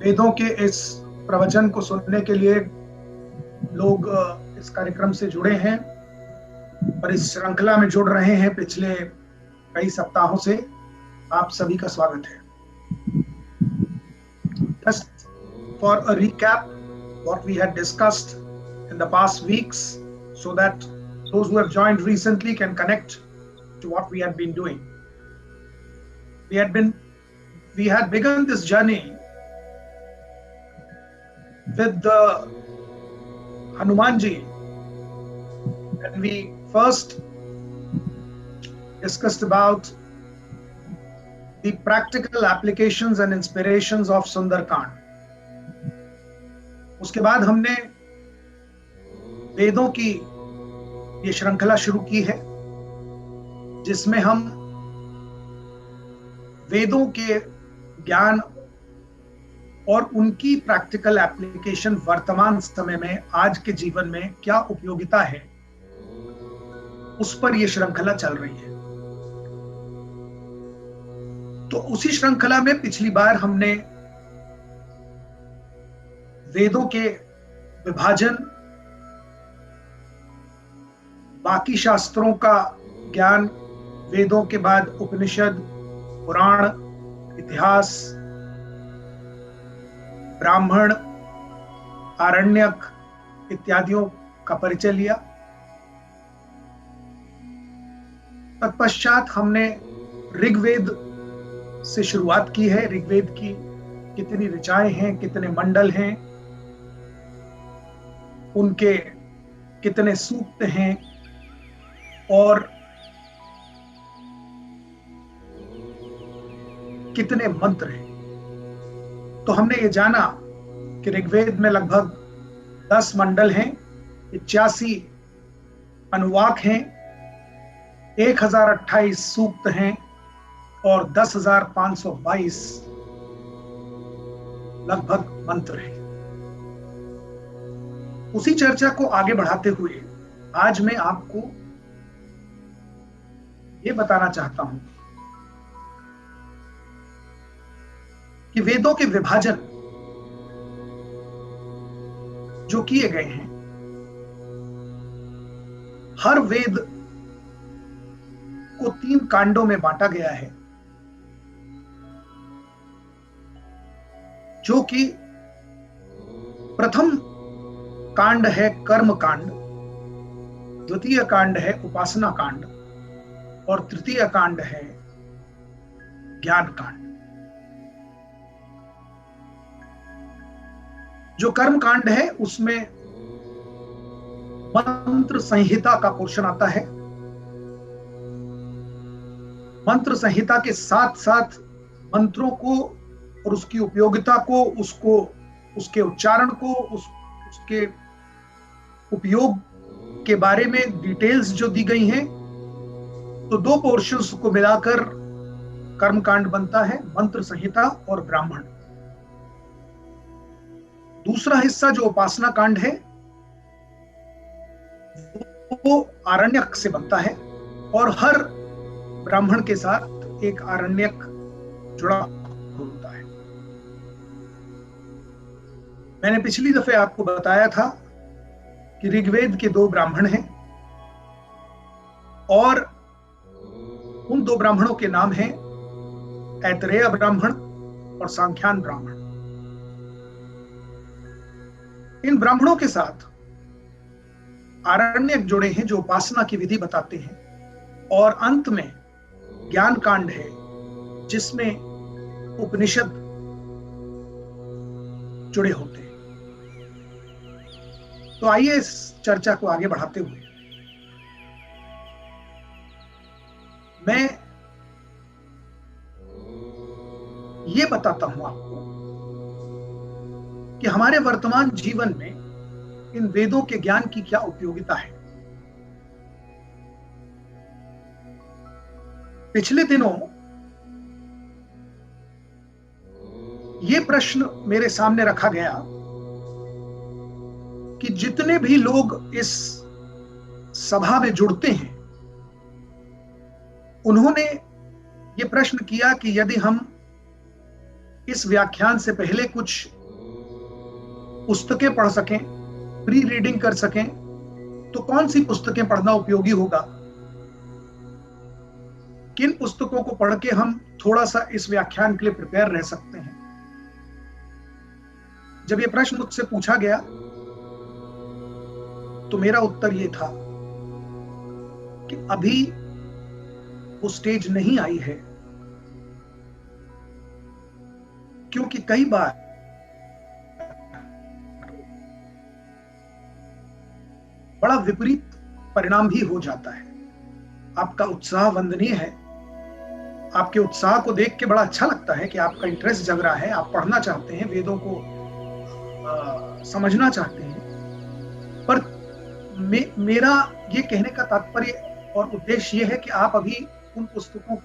वेदों के इस प्रवचन को सुनने के लिए लोग इस कार्यक्रम से जुड़े हैं और इस श्रृंखला में जुड़ रहे हैं पिछले कई सप्ताहों से। आप सभी का स्वागत है। Just for a recap, what we had discussed in the past weeks, so that those who have joined recently can connect to what we had been doing. We had begun this journey with the Hanumanji, and we first discussed about the practical applications and inspirations of Sundarkand. उसके बाद हमने वेदों की ये श्रृंखला शुरू की है, जिसमें हम वेदों के ज्ञान और उनकी प्रैक्टिकल एप्लीकेशन वर्तमान समय में, आज के जीवन में क्या उपयोगिता है, उस पर यह श्रृंखला चल रही है। तो उसी श्रृंखला में पिछली बार हमने वेदों के विभाजन, बाकी शास्त्रों का ज्ञान, वेदों के बाद उपनिषद, पुराण, इतिहास, ब्राह्मण, आरण्यक इत्यादियों का परिचय लिया। तत्पश्चात हमने ऋग्वेद से शुरुआत की है। ऋग्वेद की कितनी ऋचाएं हैं, कितने मंडल हैं, उनके कितने सूक्त हैं और कितने मंत्र हैं। तो हमने ये जाना कि ऋग्वेद में लगभग 10 मंडल हैं, 81 अनुवाक हैं, 1028 सूक्त हैं और 10,522 लगभग मंत्र हैं। उसी चर्चा को आगे बढ़ाते हुए आज मैं आपको ये बताना चाहता हूं कि वेदों के विभाजन जो किए गए हैं, हर वेद को 3 कांडों में बांटा गया है, जो कि प्रथम कांड है कर्म कांड, द्वितीय कांड है उपासना कांड और तृतीय कांड है ज्ञान कांड। जो कर्म कांड है उसमें मंत्र संहिता का पोर्शन आता है। मंत्र संहिता के साथ साथ मंत्रों को और उसकी उपयोगिता को, उसके उच्चारण को, उसके उपयोग के बारे में डिटेल्स जो दी गई हैं, तो 2 पोर्शंस को मिलाकर कर्मकांड बनता है, मंत्र संहिता और ब्राह्मण। दूसरा हिस्सा जो उपासना कांड है वो आरण्यक से बनता है और हर ब्राह्मण के साथ एक आरण्यक जुड़ा होता है। मैंने पिछली दफे आपको बताया था कि ऋग्वेद के 2 ब्राह्मण हैं और उन 2 ब्राह्मणों के नाम हैं ऐतरेय ब्राह्मण और सांख्यान ब्राह्मण। इन ब्राह्मणों के साथ आरण्यक जुड़े हैं जो उपासना की विधि बताते हैं और अंत में ज्ञान कांड है जिसमें उपनिषद जुड़े होते हैं। तो आइए इस चर्चा को आगे बढ़ाते हुए मैं ये बताता हूं आपको कि हमारे वर्तमान जीवन में इन वेदों के ज्ञान की क्या उपयोगिता है। पिछले दिनों ये प्रश्न मेरे सामने रखा गया कि जितने भी लोग इस सभा में जुड़ते हैं, उन्होंने ये प्रश्न किया कि यदि हम इस व्याख्यान से पहले कुछ पुस्तकें पढ़ सकें, प्री रीडिंग कर सकें, तो कौन सी पुस्तकें पढ़ना उपयोगी होगा, किन पुस्तकों को पढ़ के हम थोड़ा सा इस व्याख्यान के लिए प्रिपेयर रह सकते हैं। जब ये प्रश्न मुझसे पूछा गया तो मेरा उत्तर ये था कि अभी वो स्टेज नहीं आई है, क्योंकि कई बार बड़ा विपरीत परिणाम भी हो जाता है। आपका उत्साह वंदनीय है, आपके उत्साह को देख के बड़ा अच्छा लगता है कि आपका इंटरेस्ट जग रहा है, आप पढ़ना चाहते हैं, वेदों को समझना चाहते हैं, पर मेरा ये कहने का तात्पर्य और उद्देश्य ये है कि आप अभी उन पुस्तकों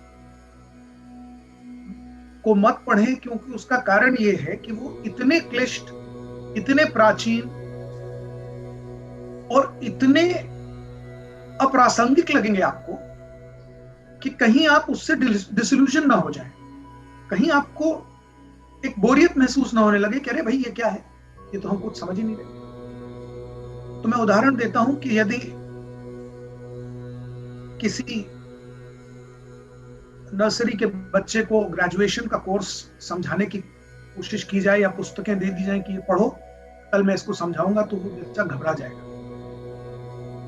को मत पढ़ें, क्योंकि उसका कारण ये है कि वो इतने क्लिष्ट, इतने प्राचीन और इतने अप्रासंगिक लगेंगे आपको कि कहीं आप उससे डिसइल्यूजन ना हो जाएं, कहीं आपको एक बोरियत महसूस ना होने लगे कि अरे भाई ये क्या है, ये तो हम कुछ समझ ही नहीं रहे। तो मैं उदाहरण देता हूं कि यदि किसी नर्सरी के बच्चे को ग्रेजुएशन का कोर्स समझाने की कोशिश की जाए या पुस्तकें दे दी जाए कि ये पढ़ो, कल मैं इसको समझाऊंगा, तो वो बच्चा घबरा जाएगा।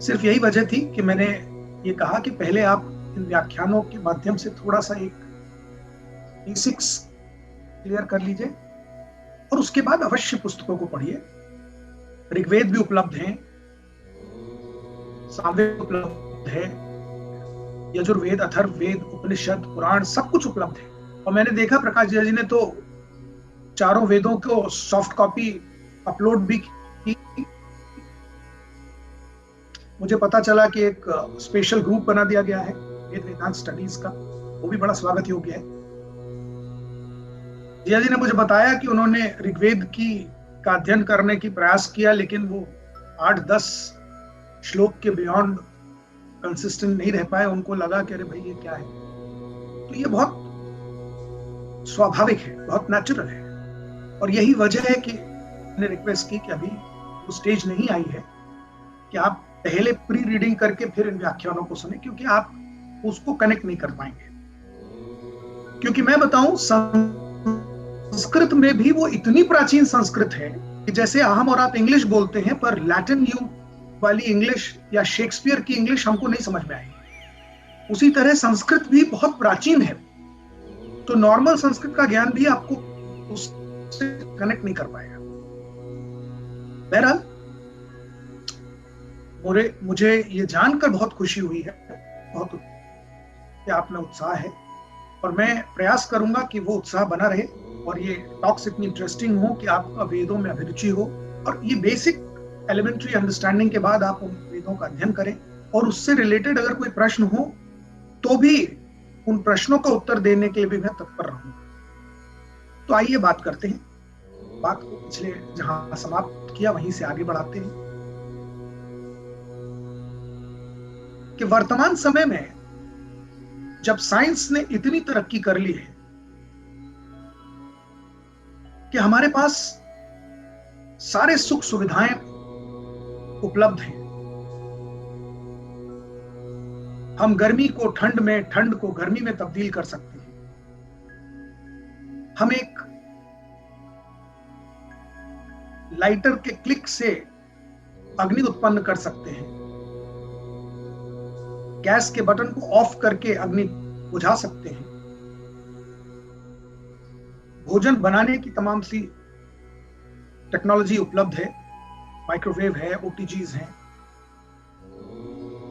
सिर्फ यही वजह थी कि मैंने ये कहा कि पहले आप इन व्याख्यानों के माध्यम से थोड़ा सा एक बेसिक्स क्लियर कर लीजिए और उसके बाद अवश्य पुस्तकों को पढ़िए। ऋग्वेद भी उपलब्ध हैं, सामवेद उपलब्ध है, यजुर्वेद, अथर्ववेद, उपनिषद, पुराण सब कुछ उपलब्ध है। और मैंने देखा प्रकाश जी ने तो चारों वेदों को सॉफ्ट कॉपी अपलोड भी की। मुझे पता चला कि एक स्पेशल ग्रुप बना दिया गया है वेद वेदांत स्टडीज का, वो भी बड़ा स्वागत योग्य है। जिया जी ने मुझे बताया कि उन्होंने ऋग्वेद का अध्ययन करने की प्रयास किया, लेकिन वो 8-10 श्लोक के बियॉन्ड कंसिस्टेंट नहीं रह पाए। उनको लगा कि अरे भाई ये क्या है। तो ये बहुत स्वाभाविक है, बहुत नेचुरल है, और यही वजह है कि मैंने रिक्वेस्ट की कि अभी वो स्टेज नहीं आई है कि आप पहले प्री रीडिंग करके फिर इन व्याख्यानों को सुने, क्योंकि आप उसको कनेक्ट नहीं कर पाएंगे। क्योंकि मैं बताऊं, संस्कृत में भी वो इतनी प्राचीन संस्कृत है कि जैसे हम और आप इंग्लिश बोलते हैं, पर लैटिन युग वाली इंग्लिश या शेक्सपियर की इंग्लिश हमको नहीं समझ में आएगी। उसी तरह संस्कृत भी बहुत प्राचीन है, तो नॉर्मल संस्कृत का ज्ञान भी आपको उससे कनेक्ट नहीं कर पाएगा। बहरहाल मुझे ये जानकर बहुत खुशी हुई है, बहुत कि आप में उत्साह है, और मैं प्रयास करूंगा कि वो उत्साह बना रहे और ये टॉक्स इतनी इंटरेस्टिंग हो कि आपका वेदों में अभिरुचि हो, और ये बेसिक एलिमेंट्री अंडरस्टैंडिंग के बाद आप उन वेदों का अध्ययन करें, और उससे रिलेटेड अगर कोई प्रश्न हो तो भी उन प्रश्नों का उत्तर देने के लिए भी मैं तत्पर रहूंगा। तो आइए बात करते हैं, बात को पिछले जहां समाप्त किया वहीं से आगे बढ़ाते हैं कि वर्तमान समय में जब साइंस ने इतनी तरक्की कर ली है कि हमारे पास सारे सुख सुविधाएं उपलब्ध हैं, हम गर्मी को ठंड में, ठंड को गर्मी में तब्दील कर सकते हैं, हम एक लाइटर के क्लिक से अग्नि उत्पन्न कर सकते हैं, गैस के बटन को ऑफ करके अग्नि बुझा सकते हैं, भोजन बनाने की तमाम सी टेक्नोलॉजी उपलब्ध है, माइक्रोवेव है, ओटीजीज हैं,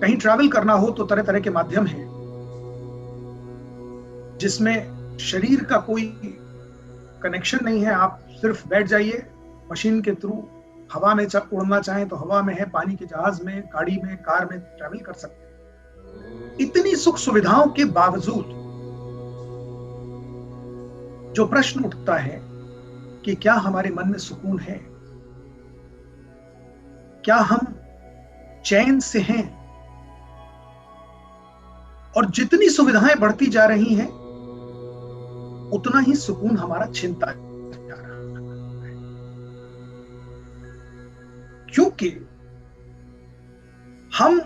कहीं ट्रैवल करना हो तो तरह तरह के माध्यम हैं जिसमें शरीर का कोई कनेक्शन नहीं है। आप सिर्फ बैठ जाइए, मशीन के थ्रू हवा में उड़ना चाहें तो हवा में है, पानी के जहाज में, गाड़ी में, कार में ट्रैवल कर सकते हैं। इतनी सुख सुविधाओं के बावजूद जो प्रश्न उठता है कि क्या हमारे मन में सुकून है, क्या हम चैन से हैं, और जितनी सुविधाएं बढ़ती जा रही हैं उतना ही सुकून हमारा छिनता जा रहा है। क्योंकि हम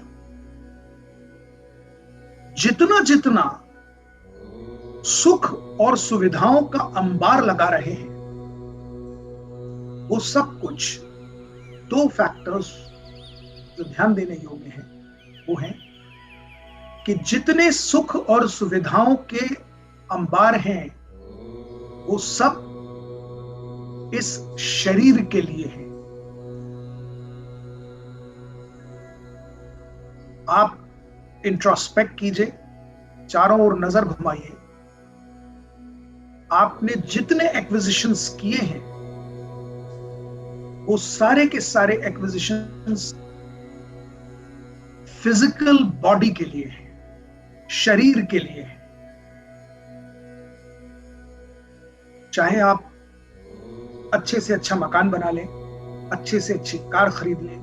जितना जितना सुख और सुविधाओं का अंबार लगा रहे हैं, वो सब कुछ, दो फैक्टर्स जो ध्यान देने योग्य हैं वो हैं कि जितने सुख और सुविधाओं के अंबार हैं वो सब इस शरीर के लिए हैं। आप इंट्रोस्पेक्ट कीजिए, चारों ओर नजर घुमाइए। आपने जितने एक्विजिशंस किए हैं वो सारे के सारे एक्विजिशंस फिजिकल बॉडी के लिए हैं, शरीर के लिए हैं। चाहे आप अच्छे से अच्छा मकान बना लें, अच्छे से अच्छी कार खरीद लें,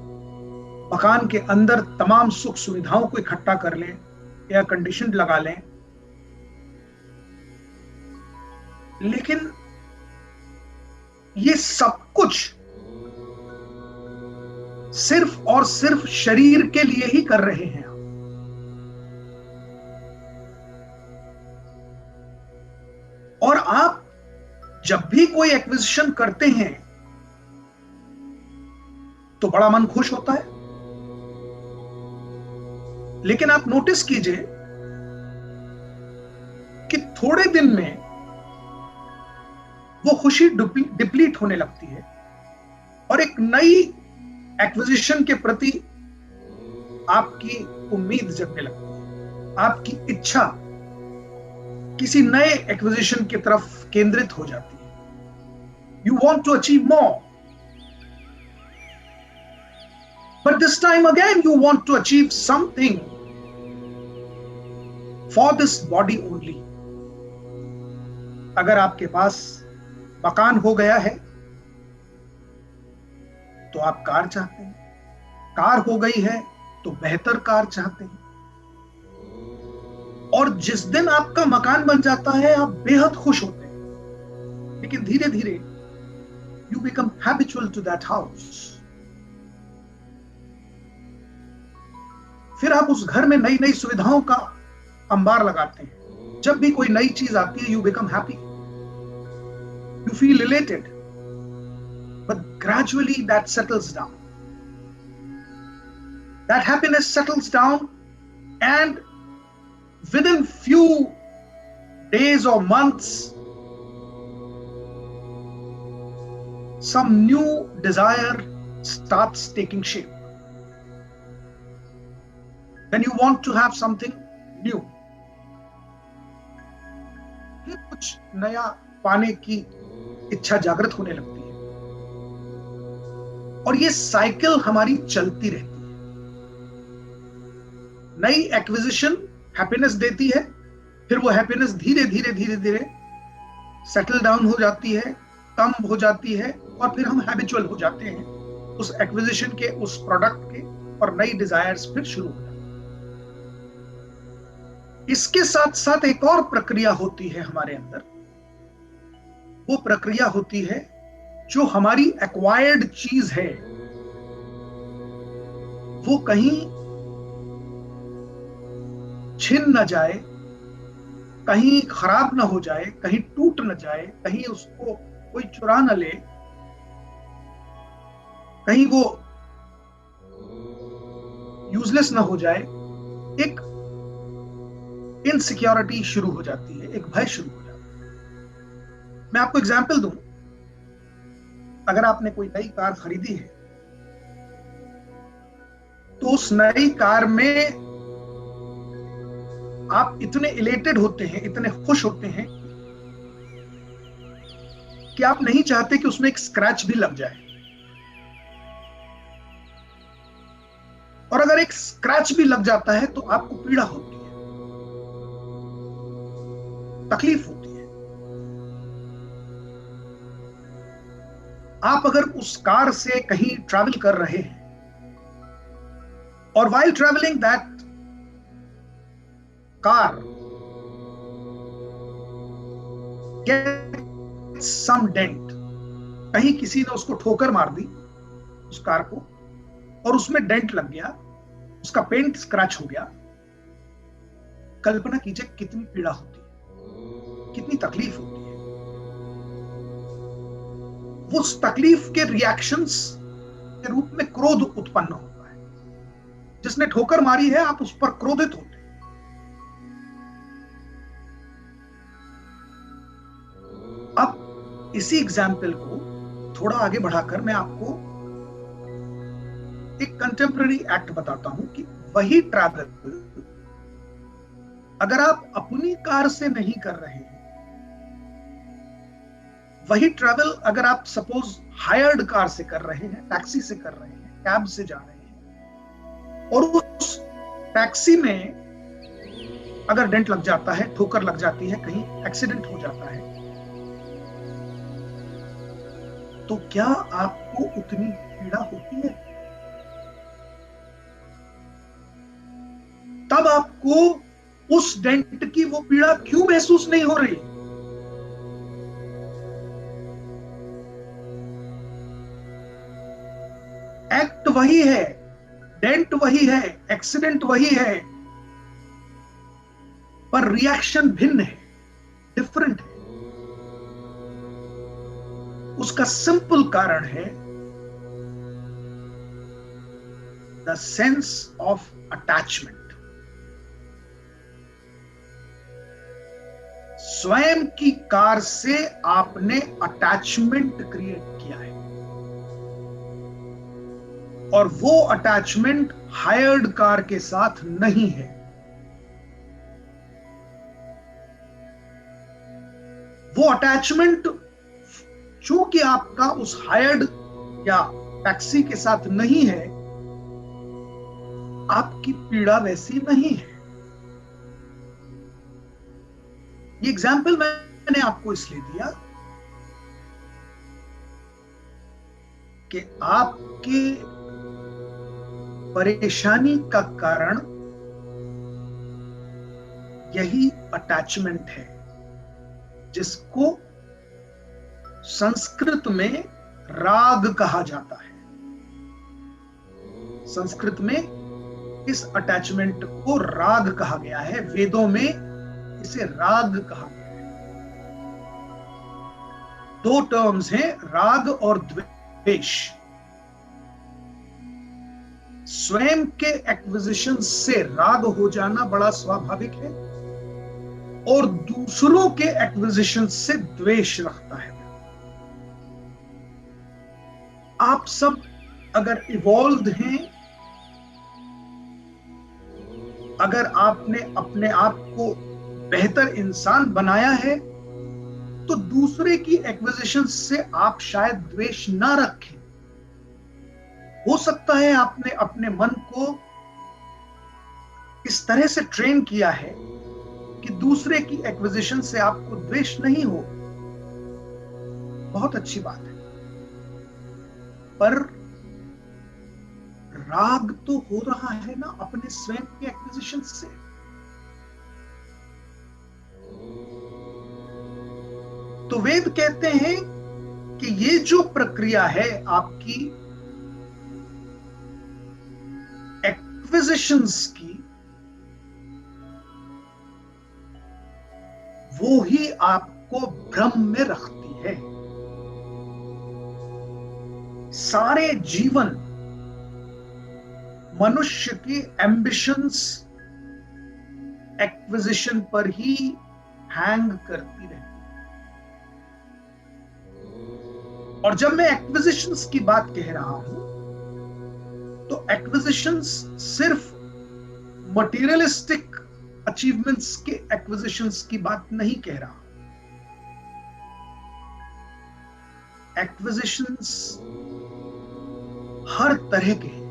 मकान के अंदर तमाम सुख सुविधाओं को इकट्ठा कर लें, एयर कंडीशन लगा लें, लेकिन ये सब कुछ सिर्फ और सिर्फ शरीर के लिए ही कर रहे हैं। और आप जब भी कोई एक्विजिशन करते हैं तो बड़ा मन खुश होता है, लेकिन आप नोटिस कीजिए कि थोड़े दिन में वो खुशी डिप्लीट होने लगती है और एक नई एक्विजिशन के प्रति आपकी उम्मीद जगने लगती है, आपकी इच्छा किसी नए एक्विजिशन की तरफ केंद्रित हो जाती है। You want to achieve more, but this time again you want to achieve something for this body only. अगर आपके पास मकान हो गया है तो आप कार चाहते हैं, कार हो गई है तो बेहतर कार चाहते हैं, और जिस दिन आपका मकान बन जाता है आप बेहद खुश होते हैं, लेकिन धीरे धीरे you become habitual to that house. फिर आप उस घर में नई नई सुविधाओं का अंबार लगाते हैं। जब भी कोई नई चीज आती है you become happy, you feel elated, but gradually that settles down. That happiness settles down, and within few days or months some new desire starts taking shape. Then you want to have something new, कुछ नया पाने की इच्छा जागृत होने लगती है, और ये साइकिल हमारी चलती रहती है। नई एक्विजिशन हैप्पीनेस देती है, फिर वो हैप्पीनेस धीरे धीरे धीरे धीरे सेटल डाउन हो जाती है, कम हो जाती है, और फिर हम हैबिचुअल हो जाते हैं उस एक्विजिशन के, उस प्रोडक्ट के, और नई डिजायर्स फिर शुरू हो जाती है। इसके साथ साथ एक और प्रक्रिया होती है हमारे अंदर, वो प्रक्रिया होती है जो हमारी एक्वायर्ड चीज है वो कहीं छिन न जाए, कहीं खराब ना हो जाए, कहीं टूट न जाए, कहीं उसको कोई चुरा न ले, कहीं वो यूजलेस ना हो जाए। एक इनसिक्योरिटी शुरू हो जाती है, एक भय शुरू हो जाता है। मैं आपको एग्जाम्पल दूं, अगर आपने कोई नई कार खरीदी है तो उस नई कार में आप इतने इलेटेड होते हैं, इतने खुश होते हैं कि आप नहीं चाहते कि उसमें एक स्क्रैच भी लग जाए, और अगर एक स्क्रैच भी लग जाता है तो आपको पीड़ा होती है, तकलीफ होती है। आप अगर उस कार से कहीं ट्रैवल कर रहे हैं और while traveling that car gets some dent, कहीं किसी ने उसको ठोकर मार दी उस कार को, और उसमें डेंट लग गया, उसका पेंट स्क्रैच हो गया, कल्पना कीजिए कितनी पीड़ा होती है, कितनी तकलीफ होती है। उस तकलीफ के रिएक्शंस के रूप में क्रोध उत्पन्न होता है। जिसने ठोकर मारी है, आप उस पर क्रोधित होते हैं। अब इसी एग्जाम्पल को थोड़ा आगे बढ़ाकर मैं आपको एक कंटेम्पररी एक्ट बताता हूं कि वही ट्रैवल अगर आप अपनी कार से नहीं कर रहे हैं, वही ट्रैवल अगर आप सपोज हायर्ड कार से कर रहे हैं, टैक्सी से कर रहे हैं, कैब से जा रहे हैं, और उस टैक्सी में अगर डेंट लग जाता है, ठोकर लग जाती है, कहीं एक्सीडेंट हो जाता है, तो क्या आपको उतनी पीड़ा होती है? तब आपको उस डेंट की वो पीड़ा क्यों महसूस नहीं हो रही? एक्ट वही है, डेंट वही है, एक्सीडेंट वही है, पर रिएक्शन भिन्न है, डिफरेंट है। उसका सिंपल कारण है द सेंस ऑफ अटैचमेंट। स्वयं की कार से आपने अटैचमेंट क्रिएट किया है, और वो अटैचमेंट हायर्ड कार के साथ नहीं है। वो अटैचमेंट चूंकि आपका उस हायर्ड या टैक्सी के साथ नहीं है, आपकी पीड़ा वैसी नहीं है। ये एग्जाम्पल मैंने आपको इसलिए दिया कि आपके परेशानी का कारण यही अटैचमेंट है, जिसको संस्कृत में राग कहा जाता है। संस्कृत में इस अटैचमेंट को राग कहा गया है, वेदों में इसे राग कहा गया है। दो टर्म्स हैं, राग और द्वेष। स्वयं के एक्विजिशन से राग हो जाना बड़ा स्वाभाविक है, और दूसरों के एक्विजिशन से द्वेष रखता है। आप सब अगर इवॉल्व हैं, अगर आपने अपने आप को बेहतर इंसान बनाया है, तो दूसरे की एक्विजिशन से आप शायद द्वेष ना रखें। हो सकता है आपने अपने मन को इस तरह से ट्रेन किया है कि दूसरे की एक्विजिशन से आपको द्वेष नहीं हो। बहुत अच्छी बात है, पर राग तो हो रहा है ना अपने स्वयं के एक्विजिशन से। तो वेद कहते हैं कि ये जो प्रक्रिया है आपकी एक्विजिशंस की, वो ही आपको भ्रम में रखती है। सारे जीवन मनुष्य की एम्बिशंस एक्विजिशन पर ही हैंग करती रहती है। और जब मैं एक्विजिशंस की बात कह रहा हूं, तो एक्विजिशंस सिर्फ मटेरियलिस्टिक अचीवमेंट्स के एक्विजिशंस की बात नहीं कह रहा। एक्विजिशंस हर तरह के,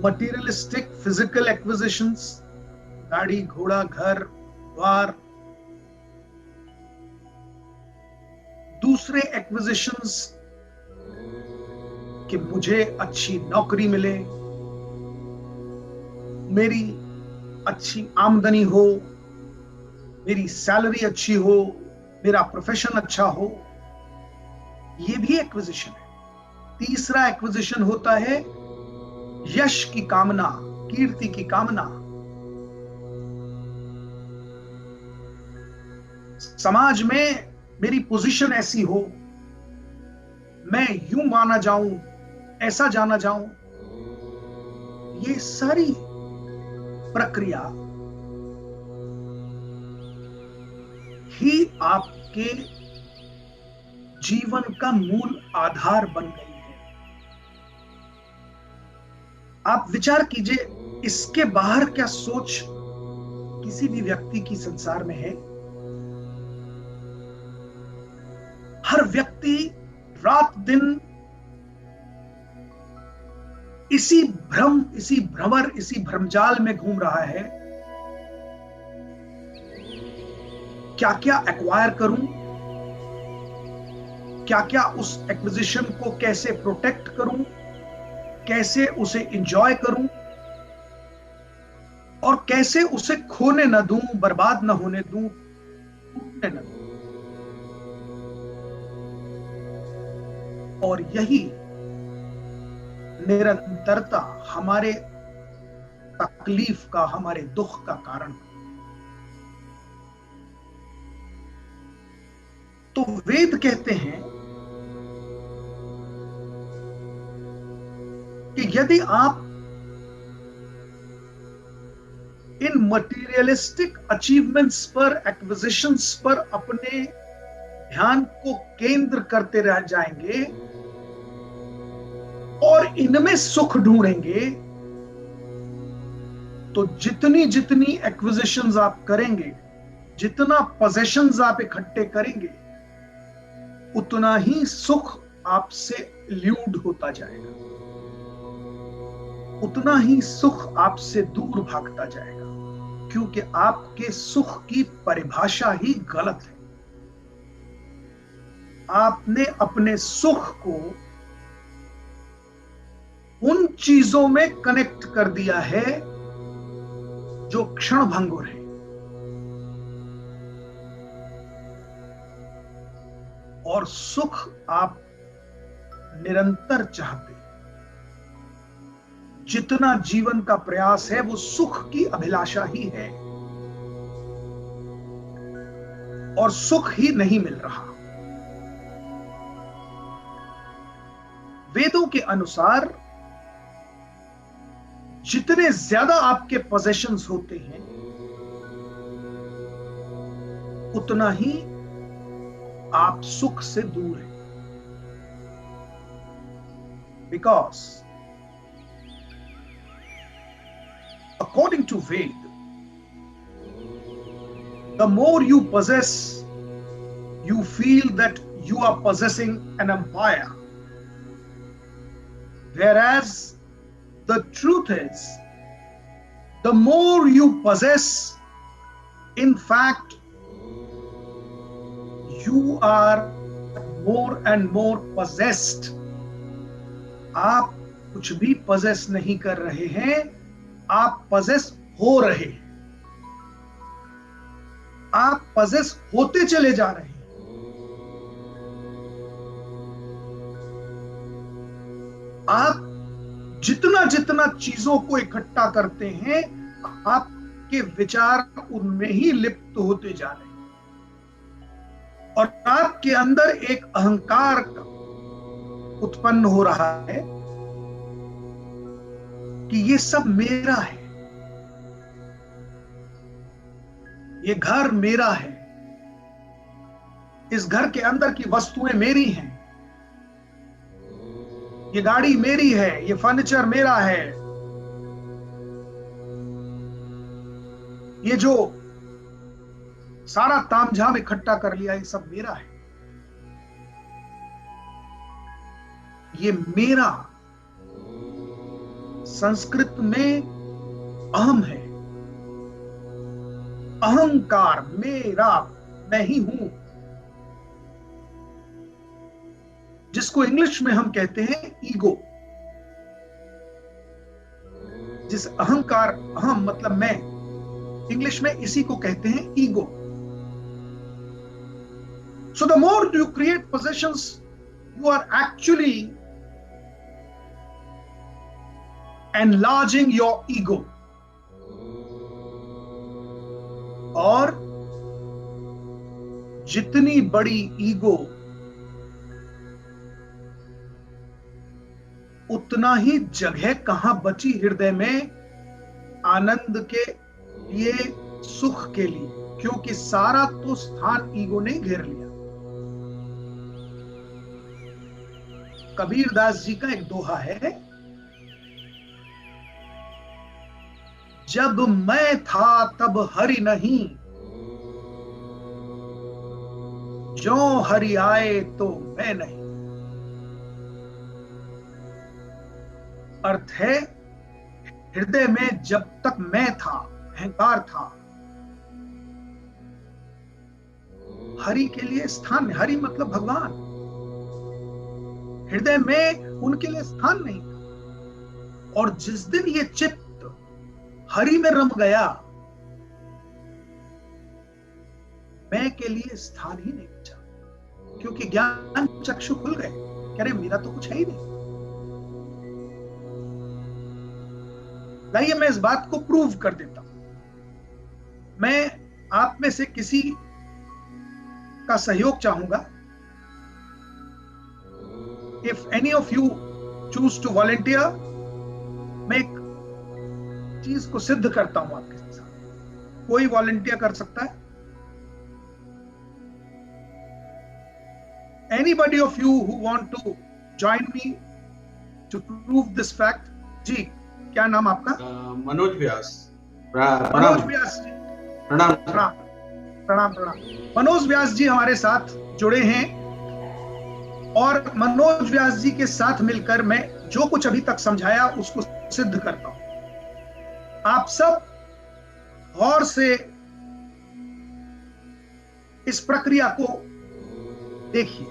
मटेरियलिस्टिक फिजिकल एक्विजिशंस, गाड़ी घोड़ा घर द्वार, दूसरे एक्विजिशंस कि मुझे अच्छी नौकरी मिले, मेरी अच्छी आमदनी हो, मेरी सैलरी अच्छी हो, मेरा प्रोफेशन अच्छा हो, ये भी एक्विजिशन है। तीसरा एक्विजिशन होता है यश की कामना, कीर्ति की कामना। समाज में मेरी पोजीशन ऐसी हो, मैं यूं माना जाऊं, ऐसा जाना जाऊं। ये सारी प्रक्रिया ही आपके जीवन का मूल आधार बन गई है। आप विचार कीजिए, इसके बाहर क्या सोच किसी भी व्यक्ति की संसार में है? हर व्यक्ति रात दिन इसी भ्रम, इसी भ्रमर, इसी भ्रमजाल में घूम रहा है। क्या क्या एक्वायर करूं, क्या क्या उस एक्विजिशन को कैसे प्रोटेक्ट करूं, कैसे उसे एंजॉय करूं, और कैसे उसे खोने न दूं, बर्बाद न होने दूं, टूटने न दूं। और यही निरंतरता हमारे तकलीफ का, हमारे दुख का कारण। तो वेद कहते हैं कि यदि आप इन मटेरियलिस्टिक अचीवमेंट्स पर, एक्विजिशंस पर अपने ध्यान को केंद्र करते रह जाएंगे और इनमें सुख ढूंढेंगे, तो जितनी जितनी एक्विजिशंस आप करेंगे, जितना पोजेशंस आप इकट्ठे करेंगे, उतना ही सुख आपसे इल्यूड होता जाएगा, उतना ही सुख आपसे दूर भागता जाएगा, क्योंकि आपके सुख की परिभाषा ही गलत है। आपने अपने सुख को उन चीजों में कनेक्ट कर दिया है जो क्षण भंगुर है, और सुख आप निरंतर चाहते हैं। जितना जीवन का प्रयास है वो सुख की अभिलाषा ही है, और सुख ही नहीं मिल रहा। वेदों के अनुसार जितने ज्यादा आपके पोजेशंस होते हैं, उतना ही आप सुख से दूर हैं। Because according to Ved, the more you possess, you feel that you are possessing an empire. Whereas the truth is, the more you possess, in fact, you are more and more possessed. आप कुछ भी possess नहीं कर रहे हैं, आप possess हो रहे हैं, आप possess होते चले जा रहे हैं। आप जितना जितना चीजों को इकट्ठा करते हैं, आपके विचार उनमें ही लिप्त होते जा रहे हैं, और आपके अंदर एक अहंकार उत्पन्न हो रहा है कि ये सब मेरा है, ये घर मेरा है, इस घर के अंदर की वस्तुएं मेरी हैं, ये गाड़ी मेरी है, ये फर्नीचर मेरा है, ये जो सारा तामझाम इकट्ठा कर लिया, ये सब मेरा है। ये मेरा संस्कृत में अहम है, अहंकार, मेरा, मैं ही हूं, जिसको इंग्लिश में हम कहते हैं ईगो। जिस अहंकार, अहम मतलब मैं, इंग्लिश में इसी को कहते हैं ego. So the more you create possessions, you are actually enlarging your ego. और जितनी बड़ी ईगो उतना ही जगह कहां बची हृदय में आनंद के लिए, सुख के लिए, क्योंकि सारा तो स्थान ईगो ने घेर लिया। कबीरदास जी का एक दोहा है, जब मैं था तब हरि नहीं, जो हरि आए तो मैं नहीं। अर्थ है, हृदय में जब तक मैं था, अहंकार था, हरि के लिए स्थान, हरि मतलब भगवान, हृदय में उनके लिए स्थान नहीं था। और जिस दिन ये चित्त हरि में रम गया, मैं के लिए स्थान ही नहीं बचा, क्योंकि ज्ञान चक्षु खुल गए, कह रहे मेरा तो कुछ है ही नहीं। लाइए मैं इस बात को प्रूव कर देता हूं। मैं आप में से किसी का सहयोग चाहूंगा। If any of you choose to volunteer, मैं एक चीज को सिद्ध करता हूं आपके साथ। कोई वॉलंटियर कर सकता है? Anybody of you who want to join me to prove this fact? जी, क्या नाम आपका? मनोज व्यास। मनोज व्यास जी, प्रणाम प्रणाम प्रणाम। मनोज व्यास जी हमारे साथ जुड़े हैं, और मनोज व्यास जी के साथ मिलकर मैं जो कुछ अभी तक समझाया उसको सिद्ध करता हूं। आप सब गौर से इस प्रक्रिया को देखिए,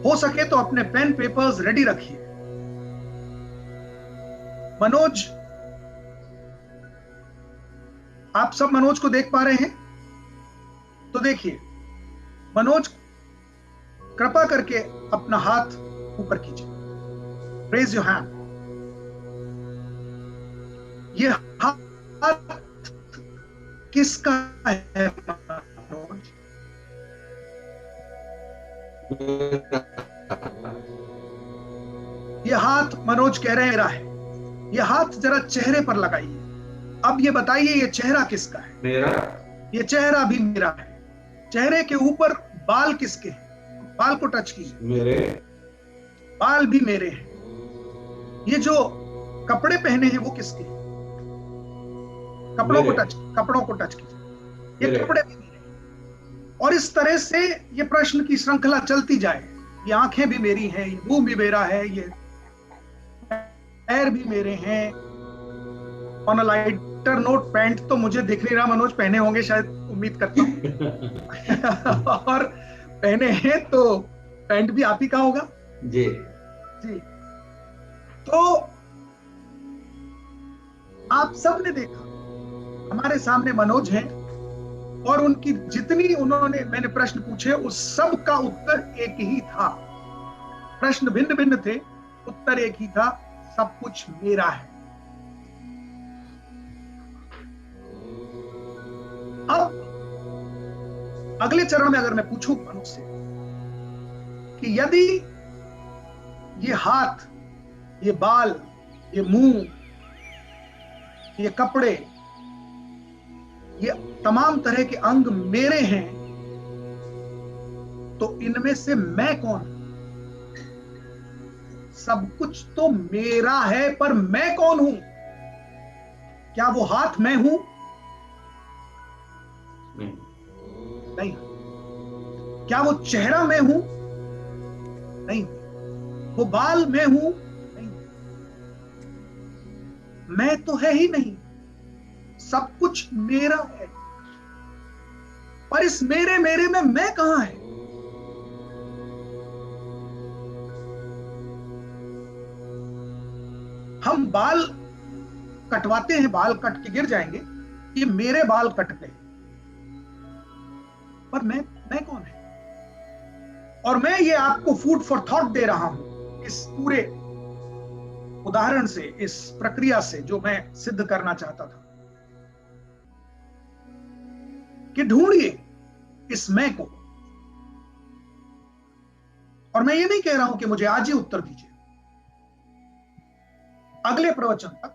हो सके तो अपने पेन पेपर्स रेडी रखिए। मनोज, आप सब मनोज को देख पा रहे हैं? तो देखिए, मनोज कृपा करके अपना हाथ ऊपर कीजिए, रेज योर हैंड। ये हाथ किसका है मनोज? ये हाथ मनोज कह रहे हैं मेरा है। ये हाथ जरा चेहरे पर लगाइए। अब ये बताइए, ये चेहरा किसका है? मेरा। ये चेहरा भी मेरा है। चेहरे के ऊपर बाल किसके हैं? बाल को टच कीजिए। मेरे। बाल भी मेरे हैं। ये जो कपड़े पहने हैं वो किसके हैं? कपड़ों को टच कीजिए। ये कपड़े भी मेरे हैं। और इस तरह से ये प्रश्न की श्रृंखला चलती जाए। ये आंखें भी मेरी हैं, ये मुंह भी मेरा है, ये पैर भी मेरे हैं। On a lighter note, pant तो मुझे दिख नहीं रहा, मनोज पहने होंगे शायद, उम्मीद करता हूं। और पहने हैं तो पैंट भी आप ही का होगा जी। जी। तो आप सब ने देखा, हमारे सामने मनोज हैं, और उनकी जितनी मैंने प्रश्न पूछे उस सब का उत्तर एक ही था। प्रश्न भिन्न भिन्न थे, उत्तर एक ही था, सब कुछ मेरा है। अब अगले चरण में अगर मैं पूछूं मनोज से कि यदि ये हाथ, ये बाल, ये मुंह, ये कपड़े, ये तमाम तरह के अंग मेरे हैं, तो इनमें से मैं कौन? सब कुछ तो मेरा है, पर मैं कौन हूं? क्या वो हाथ मैं हूं? नहीं। क्या वो चेहरा मैं हूं? नहीं। वो बाल मैं हूं? नहीं। मैं तो है ही नहीं, सब कुछ मेरा है। पर इस मेरे में मैं कहां है? हम बाल कटवाते हैं, बाल कट के गिर जाएंगे, ये मेरे बाल कट गए, पर मैं कौन है? और मैं ये आपको फूड फॉर थॉट दे रहा हूं इस पूरे उदाहरण से, इस प्रक्रिया से जो मैं सिद्ध करना चाहता था कि ढूंढिए इस मैं को। और मैं ये नहीं कह रहा हूं कि मुझे आज ही उत्तर दीजिए, अगले प्रवचन तक,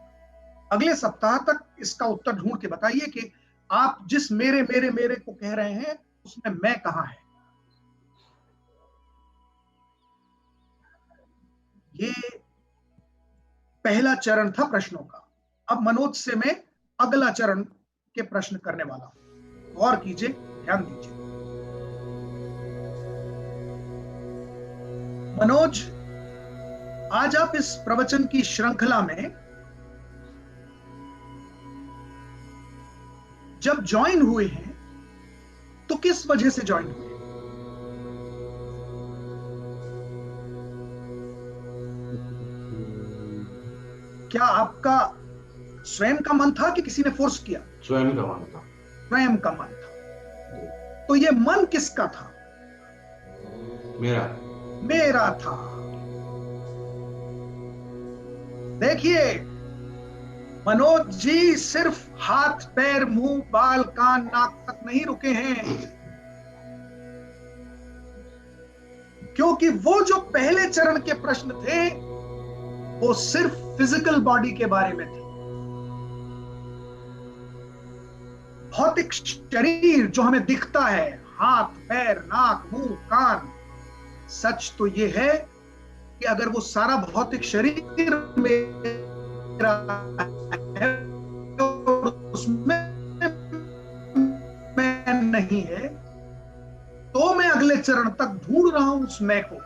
अगले सप्ताह तक इसका उत्तर ढूंढ के बताइए कि आप जिस मेरे मेरे मेरे को कह रहे हैं उसमें मैं कहां है। ये पहला चरण था प्रश्नों का। अब मनोज से मैं अगला चरण के प्रश्न करने वाला हूं। गौर कीजिए, ध्यान दीजिए। मनोज, आज आप इस प्रवचन की श्रृंखला में जब ज्वाइन हुए हैं तो किस वजह से ज्वाइन हुए? क्या आपका स्वयं का मन था कि किसी ने फोर्स किया? स्वयं का मन था। स्वयं का मन था। तो ये मन किसका था? मेरा था। देखिए मनोज जी सिर्फ हाथ पैर मुंह बाल कान नाक तक नहीं रुके हैं, क्योंकि वो जो पहले चरण के प्रश्न थे वो सिर्फ फिजिकल बॉडी के बारे में थे। भौतिक शरीर जो हमें दिखता है, हाथ पैर नाक मुंह कान, सच तो ये है कि अगर वो सारा भौतिक शरीर मेरा है उसमें मैं नहीं है, तो मैं अगले चरण तक ढूंढ रहा हूं उस मैं को।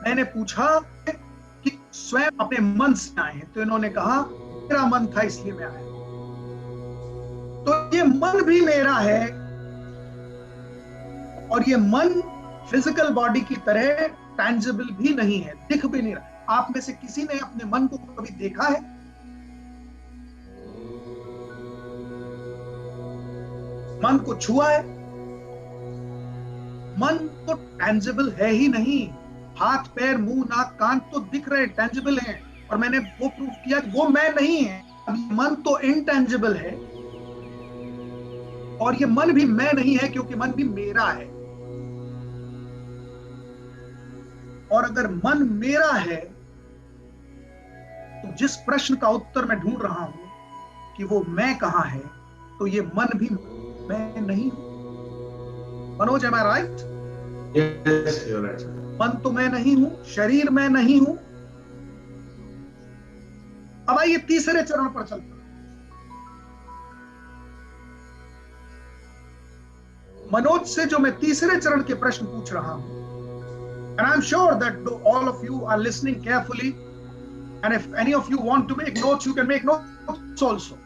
मैंने पूछा कि स्वयं अपने मन से आए हैं, तो इन्होंने कहा मेरा मन था इसलिए मैं आया। तो ये मन भी मेरा है, और ये मन फिजिकल बॉडी की तरह टैंजिबल भी नहीं है, दिख भी नहीं रहा। आप में से किसी ने अपने मन को कभी देखा है? मन को छुआ है? मन तो टैंजिबल है ही नहीं। हाथ पैर मुंह नाक कान तो दिख रहे, टैंजिबल हैं, और मैंने वो प्रूफ किया कि वो मैं नहीं है। अब मन तो इनटैंजिबल है, और ये मन भी मैं नहीं है, क्योंकि मन भी मेरा है। और अगर मन मेरा है तो जिस प्रश्न का उत्तर मैं ढूंढ रहा हूं कि वो मैं कहां है, तो ये मन भी मैं नहीं हूं। Manoj, am I right? Yes, you're right. मन तो मैं नहीं हूं, शरीर मैं नहीं हूं। अब आइए तीसरे चरण पर चलते हैं। मनोज से जो मैं तीसरे चरण के प्रश्न पूछ रहा हूं, and I'm sure that all of you are listening carefully, and if any of you want to make notes, you can make notes also.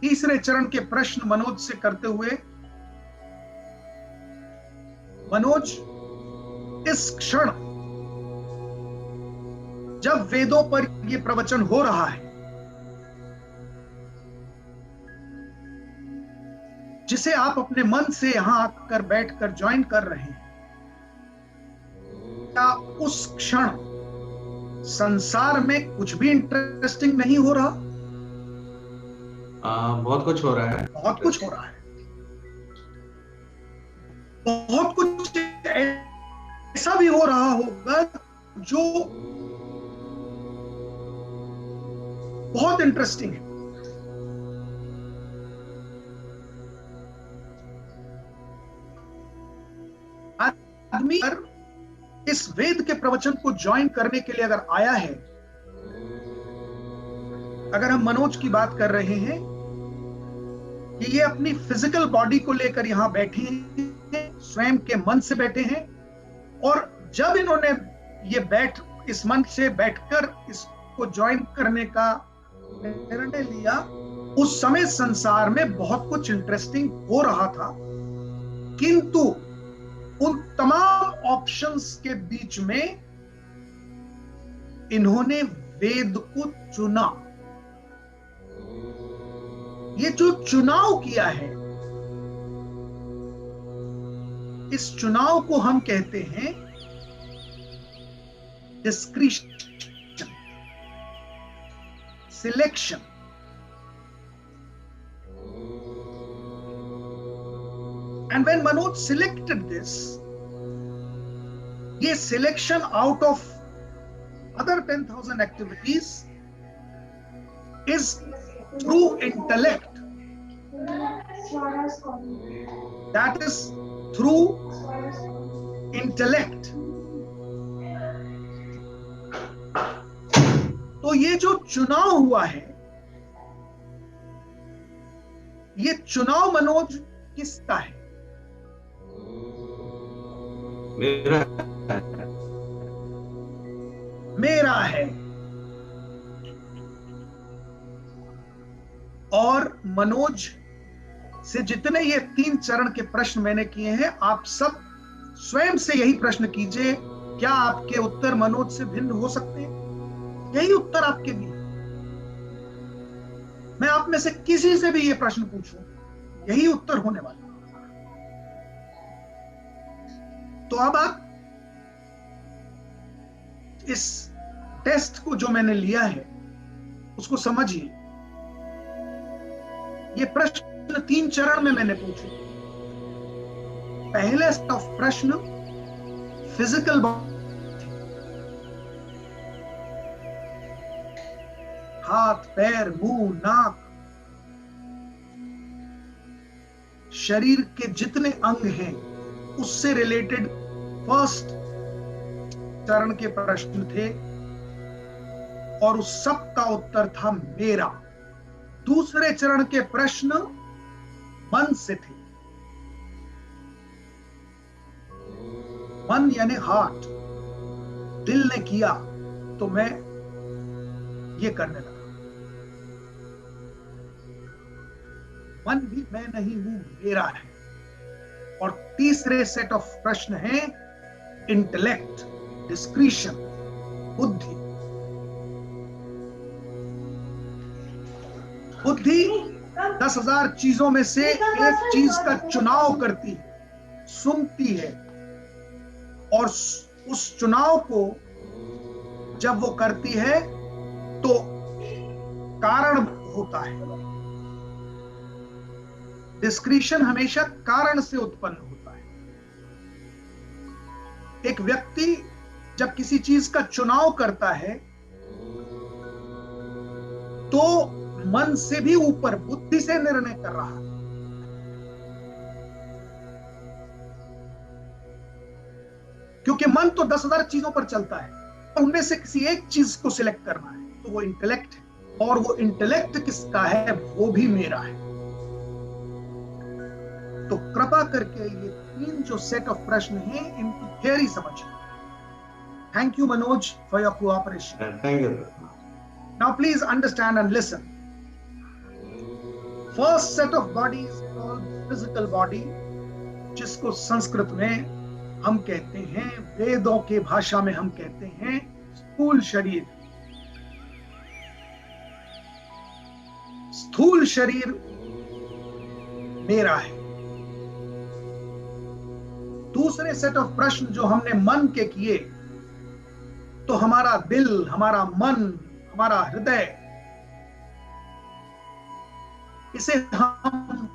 तीसरे चरण के प्रश्न मनोज से करते हुए, मनोज, इस क्षण जब वेदों पर यह प्रवचन हो रहा है, जिसे आप अपने मन से यहां आकर बैठकर ज्वाइन कर रहे हैं, क्या उस क्षण संसार में कुछ भी इंटरेस्टिंग नहीं हो रहा? बहुत कुछ हो रहा है। बहुत कुछ हो रहा है। बहुत कुछ ऐसा भी हो रहा होगा जो बहुत इंटरेस्टिंग है। आदमी इस वेद के प्रवचन को ज्वाइन करने के लिए अगर आया है, अगर हम मनोज की बात कर रहे हैं कि ये अपनी फिजिकल बॉडी को लेकर यहां बैठे हैं, स्वयं के मन से बैठे हैं, और जब इन्होंने ये इस मन से बैठकर इसको ज्वाइन करने का निर्णय लिया, उस समय संसार में बहुत कुछ इंटरेस्टिंग हो रहा था, किंतु उन तमाम ऑप्शंस के बीच में इन्होंने वेद को चुना। ये जो चुनाव किया है, इस चुनाव को हम कहते हैं discretion. selection. And when Manoj selected this, ये selection out of other 10,000 activities is through intellect. That is through intellect. तो ये जो चुनाव हुआ है, ये चुनाव मनोज किसका है? मेरा है। और मनोज से जितने ये 3 चरण के प्रश्न मैंने किए हैं, आप सब स्वयं से यही प्रश्न कीजिए, क्या आपके उत्तर मनोज से भिन्न हो सकते हैं? यही उत्तर आपके भी। मैं आप में से किसी से भी ये प्रश्न पूछूं, यही उत्तर होने वाला। तो अब आप इस टेस्ट को जो मैंने लिया है उसको समझिए। ये प्रश्न 3 चरण में मैंने पूछे। पहले प्रश्न फिजिकल बॉडी, हाथ, पैर, मुंह, नाक, शरीर के जितने अंग हैं उससे रिलेटेड फर्स्ट चरण के प्रश्न थे, और उस सब का उत्तर था मेरा। दूसरे चरण के प्रश्न मन से थे। मन यानी हार्ट, दिल ने किया तो मैं ये करने लगा। मन भी मैं नहीं हूं, मेरा है। और तीसरे सेट ऑफ प्रश्न है इंटेलेक्ट, डिस्क्रीशन, बुद्धि। बुद्धि 10,000 चीजों में से एक चीज का चुनाव करती है, सुनती है, और उस चुनाव को जब वो करती है तो कारण होता है। डिस्क्रीशन हमेशा कारण से उत्पन्न होता है। एक व्यक्ति जब किसी चीज का चुनाव करता है तो मन से भी ऊपर बुद्धि से निर्णय कर रहा है। क्योंकि मन तो 10,000 चीजों पर चलता है, उनमें से किसी एक चीज को सिलेक्ट करना है, तो वो इंटेलेक्ट है। और वो इंटेलेक्ट किसका है? वो भी मेरा है। तो कृपा करके ये 3 जो सेट ऑफ प्रश्न हैं, इनकी थियरी समझिए। Thank you Manoj for your cooperation. Thank you. Now please understand and listen. First set of body is called physical body, जिसको संस्कृत में हम कहते हैं, वेदों के भाषा में हम कहते हैं स्थूल शरीर। स्थूल शरीर मेरा है। दूसरे सेट ऑफ प्रश्न जो हमने मन के किए, तो हमारा दिल, हमारा मन, हमारा हृदय, इसे हम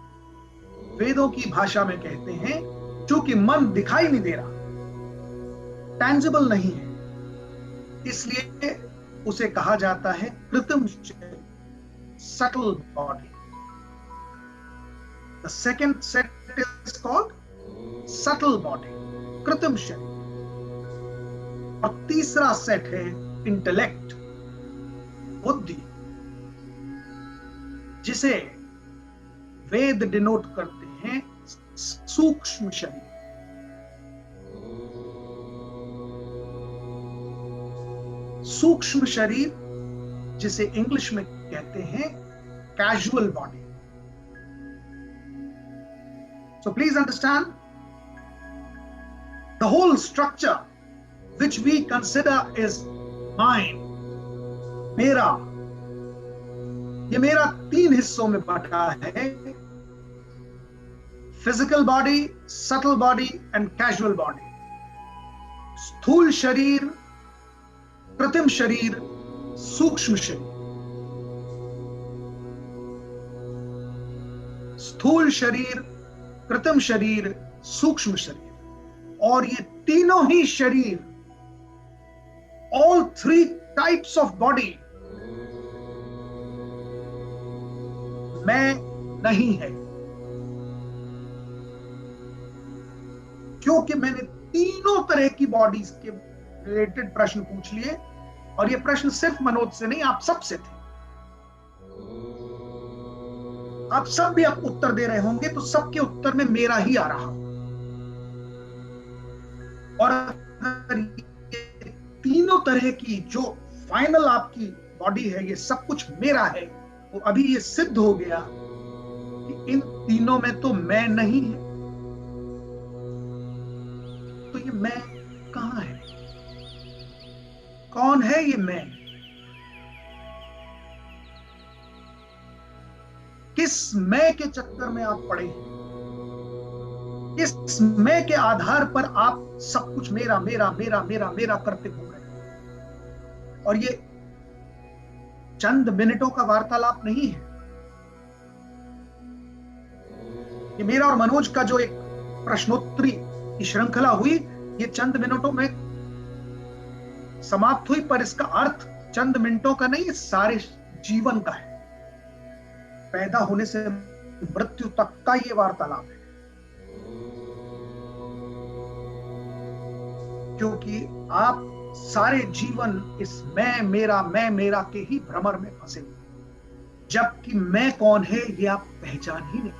वेदों की भाषा में कहते हैं, क्योंकि मन दिखाई नहीं दे रहा, टैंजिबल नहीं है, इसलिए उसे कहा जाता है कृत्रिम शरीर, subtle body. The second set is called subtle body, कृत्रिम शरीर। और तीसरा सेट है इंटेलेक्ट, बुद्धि, जिसे वेद डिनोट करते हैं सूक्ष्म शरीर। सूक्ष्म शरीर जिसे इंग्लिश में कहते हैं casual body. So please understand, the whole structure which we consider is mine, मेरा, ये मेरा 3 हिस्सों में बटा है, physical body, subtle body and casual body. स्थूल शरीर, कृत्रिम शरीर, सूक्ष्म शरीर। स्थूल शरीर, कृत्रिम शरीर, सूक्ष्म शरीर। और ये तीनों ही शरीर, all three types of body, मैं नहीं है, क्योंकि मैंने तीनों तरह की बॉडीज के रिलेटेड प्रश्न पूछ लिए। और ये प्रश्न सिर्फ मनोज से नहीं, आप सबसे थे। आप सब भी अब उत्तर दे रहे होंगे, तो सबके उत्तर में मेरा ही आ रहा। और अगर ये तीनों तरह की जो फाइनल आपकी बॉडी है, ये सब कुछ मेरा है, तो अभी ये सिद्ध हो गया कि इन तीनों में तो मैं नहीं है। तो ये मैं कहां है? कौन है ये मैं? किस मैं के चक्कर में आप पड़े हैं? किस मैं के आधार पर आप सब कुछ मेरा मेरा मेरा मेरा मेरा करते घूम रहे हैं? और ये चंद मिनटों का वार्तालाप नहीं है। ये मेरा और मनोज का जो एक प्रश्नोत्तरी की श्रृंखला हुई, ये चंद मिनटों में समाप्त हुई, पर इसका अर्थ चंद मिनटों का नहीं, सारे जीवन का है। पैदा होने से मृत्यु तक का ये वार्तालाप है, क्योंकि आप सारे जीवन इस मैं मेरा के ही भ्रमर में फंसे हुए, जबकि मैं कौन है ये आप पहचान ही नहीं,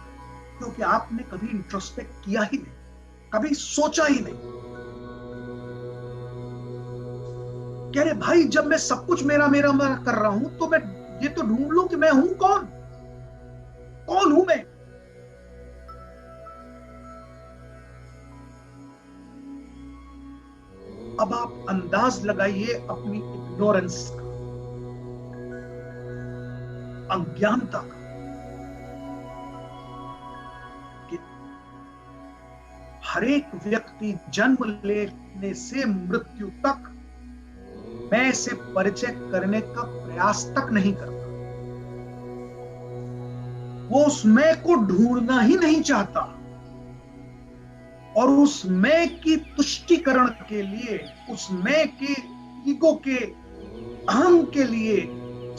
क्योंकि आपने कभी इंट्रोस्पेक्ट किया ही नहीं, कभी सोचा ही नहीं। कह रहे भाई, जब मैं सब कुछ मेरा मेरा मेरा कर रहा हूं, तो मैं ये तो ढूंढ लूं कि मैं हूं कौन? कौन हूं मैं? अब आप अंदाज लगाइए अपनी इग्नोरेंस का, अज्ञानता का, कि हर एक व्यक्ति जन्म लेने से मृत्यु तक मैं से परिचय करने का प्रयास तक नहीं करता। वो उस मैं को ढूंढना ही नहीं चाहता, और उस मैं की तुष्टीकरण के लिए, उस मैं के ईगो के, अहम के लिए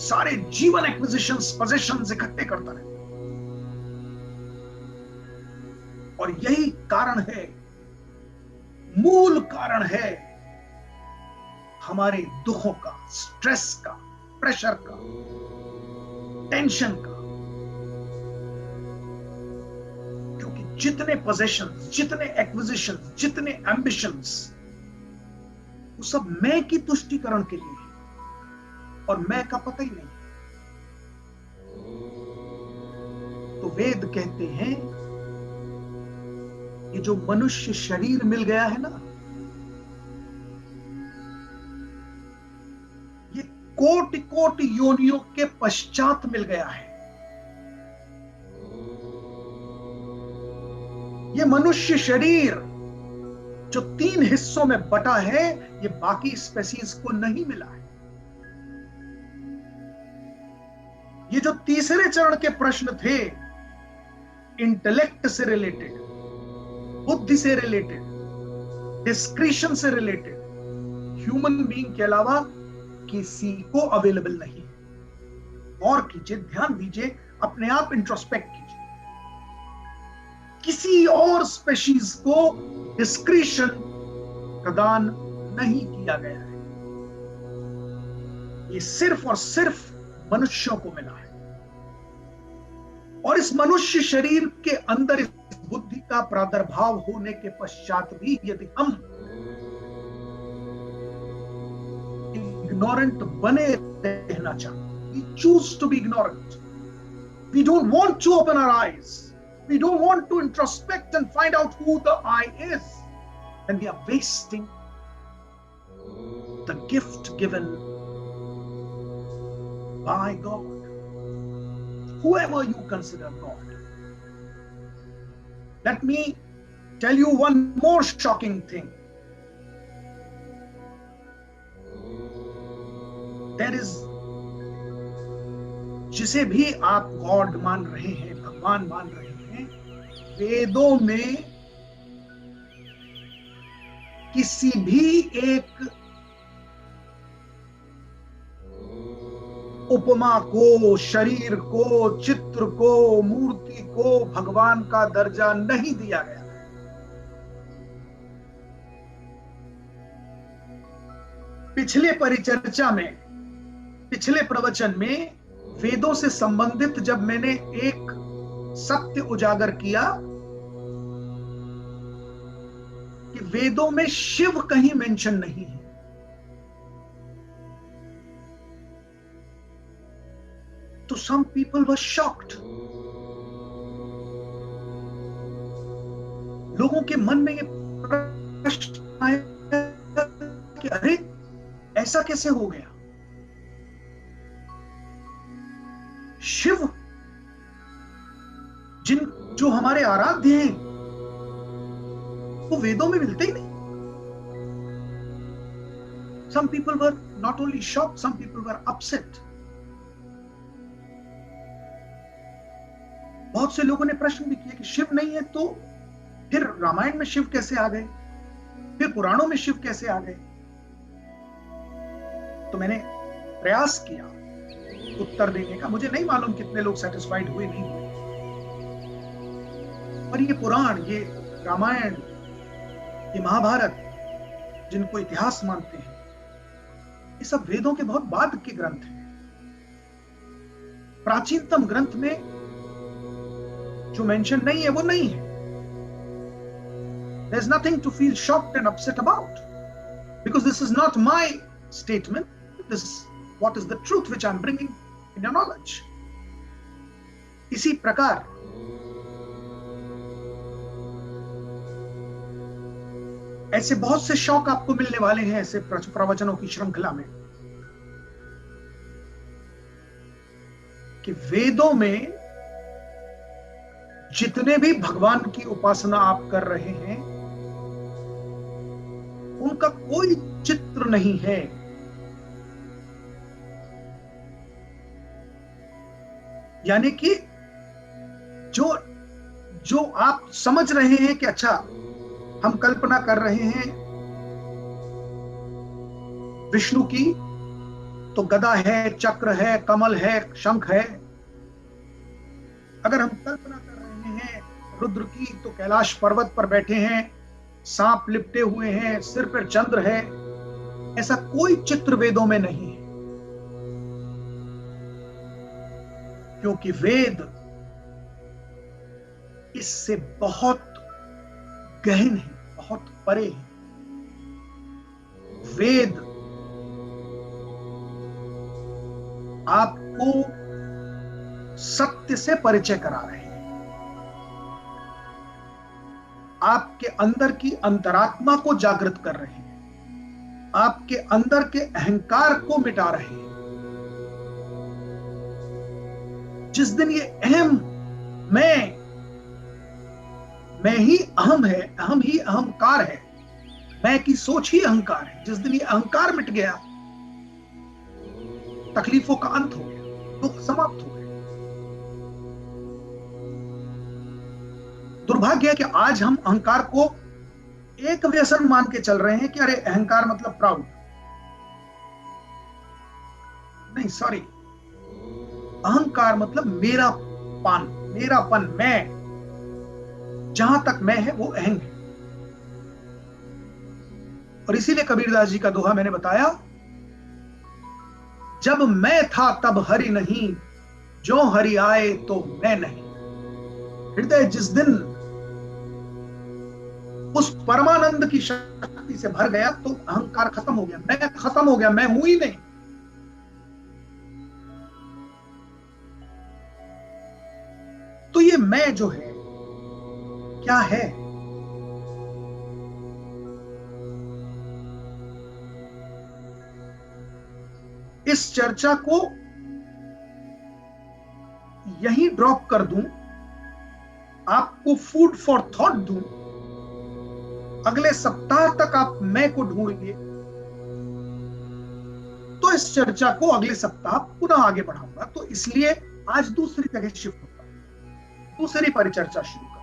सारे जीवन एक्विजिशंस, पोजीशंस इकट्ठे करता रहता। और यही कारण है, मूल कारण है हमारे दुखों का, स्ट्रेस का, प्रेशर का, टेंशन का। क्योंकि जितने पोजेशंस, जितने एक्विजिशंस, जितने एम्बिशंस, वो सब मैं की तुष्टीकरण के लिए है, और मैं का पता ही नहीं। तो वेद कहते हैं, ये जो मनुष्य शरीर मिल गया है ना, ये कोटि कोटि योनियों के पश्चात मिल गया है। ये मनुष्य शरीर जो 3 हिस्सों में बटा है, ये बाकी स्पेसीज को नहीं मिला है। ये जो तीसरे चरण के प्रश्न थे, इंटेलेक्ट से रिलेटेड, बुद्धि से रिलेटेड, डिस्क्रिशन से रिलेटेड, ह्यूमन बीइंग के अलावा किसी को अवेलेबल नहीं है। और कीजिए, ध्यान दीजिए, अपने आप इंट्रोस्पेक्ट कीजिए। किसी और स्पेशीज को डिस्क्रिशन प्रदान नहीं किया गया है। ये सिर्फ और सिर्फ मनुष्यों को मिला है। और इस मनुष्य शरीर के अंदर इस बुद्धि का प्रादुर्भाव होने के पश्चात भी यदि हम इग्नोरेंट बने रहना चाहते, we choose to be ignorant. We don't want to open our eyes. We don't want to introspect and find out who the I is. Then we are wasting the gift given by God. Whoever you consider God. Let me tell you one more shocking thing. There is, जिसे भी आप God मान रहे हैं, भगवान मान रहे हैं, वेदों में किसी भी एक उपमा को, शरीर को, चित्र को, मूर्ति को भगवान का दर्जा नहीं दिया गया। पिछले परिचर्चा में, पिछले प्रवचन में वेदों से संबंधित जब मैंने एक सत्य उजागर किया कि वेदों में शिव कहीं मेंशन नहीं है, तो some people were shocked। लोगों के मन में ये प्रश्न आया कि अरे ऐसा कैसे हो गया? शिव जो हमारे आराध्य हैं वो वेदों में मिलते ही नहीं। Some people were not only shocked, some people were upset। बहुत से लोगों ने प्रश्न भी किया कि शिव नहीं है तो फिर रामायण में शिव कैसे आ गए, फिर पुराणों में शिव कैसे आ गए? तो मैंने प्रयास किया उत्तर देने का। मुझे नहीं मालूम कितने लोग सेटिस्फाइड हुए, नहीं हुए, पर ये पुराण, ये रामायण, ये महाभारत, जिनको इतिहास मानते हैं, ये सब वेदों के बहुत बाद के ग्रंथ हैं। प्राचीनतम ग्रंथ में जो मेंशन नहीं है वो नहीं है। There's nothing to feel shocked and upset about, because this is not my statement. This is what is the truth which I'm bringing in your knowledge. इसी प्रकार ऐसे बहुत से शौक आपको मिलने वाले हैं ऐसे प्रवचनों की श्रृंखला में कि वेदों में जितने भी भगवान की उपासना आप कर रहे हैं उनका कोई चित्र नहीं है। यानी कि जो आप समझ रहे हैं कि अच्छा हम कल्पना कर रहे हैं विष्णु की, तो गदा है, चक्र है, कमल है, शंख है। अगर हम कल्पना कर रहे हैं रुद्र की, तो कैलाश पर्वत पर बैठे हैं, सांप लिपटे हुए हैं, सिर पर चंद्र है। ऐसा कोई चित्र वेदों में नहीं है, क्योंकि वेद इससे बहुत गहन है, बहुत परे है। वेद आपको सत्य से परिचय करा रहे हैं, आपके अंदर की अंतरात्मा को जागृत कर रहे हैं, आपके अंदर के अहंकार को मिटा रहे हैं। जिस दिन ये अहम मैं ही अहम है, अहम ही अहंकार है, मैं की सोच ही अहंकार है, जिस दिन ये अहंकार मिट गया, तकलीफों का अंत हो गया, दुख समाप्त हो गया। दुर्भाग्य है कि आज हम अहंकार को एक व्यसन मान के चल रहे हैं कि अरे अहंकार मतलब प्राउड। नहीं, सॉरी, अहंकार मतलब मेरापन, मैं। जहां तक मैं है वो अहंग है। और इसीलिए कबीरदास जी का दोहा मैंने बताया, जब मैं था तब हरि नहीं, जो हरि आए तो मैं नहीं। हृदय जिस दिन उस परमानंद की शक्ति से भर गया तो अहंकार खत्म हो गया, मैं खत्म हो गया, मैं हूं ही नहीं। तो ये मैं जो है क्या है? इस चर्चा को यहीं ड्रॉप कर दूं, आपको फूड फॉर थॉट दूं। अगले सप्ताह तक आप मैं को ढूंढिए, तो इस चर्चा को अगले सप्ताह पुनः आगे बढ़ाऊंगा। तो इसलिए आज दूसरी जगह शिफ्ट होगा, दूसरी परिचर्चा शुरू कर।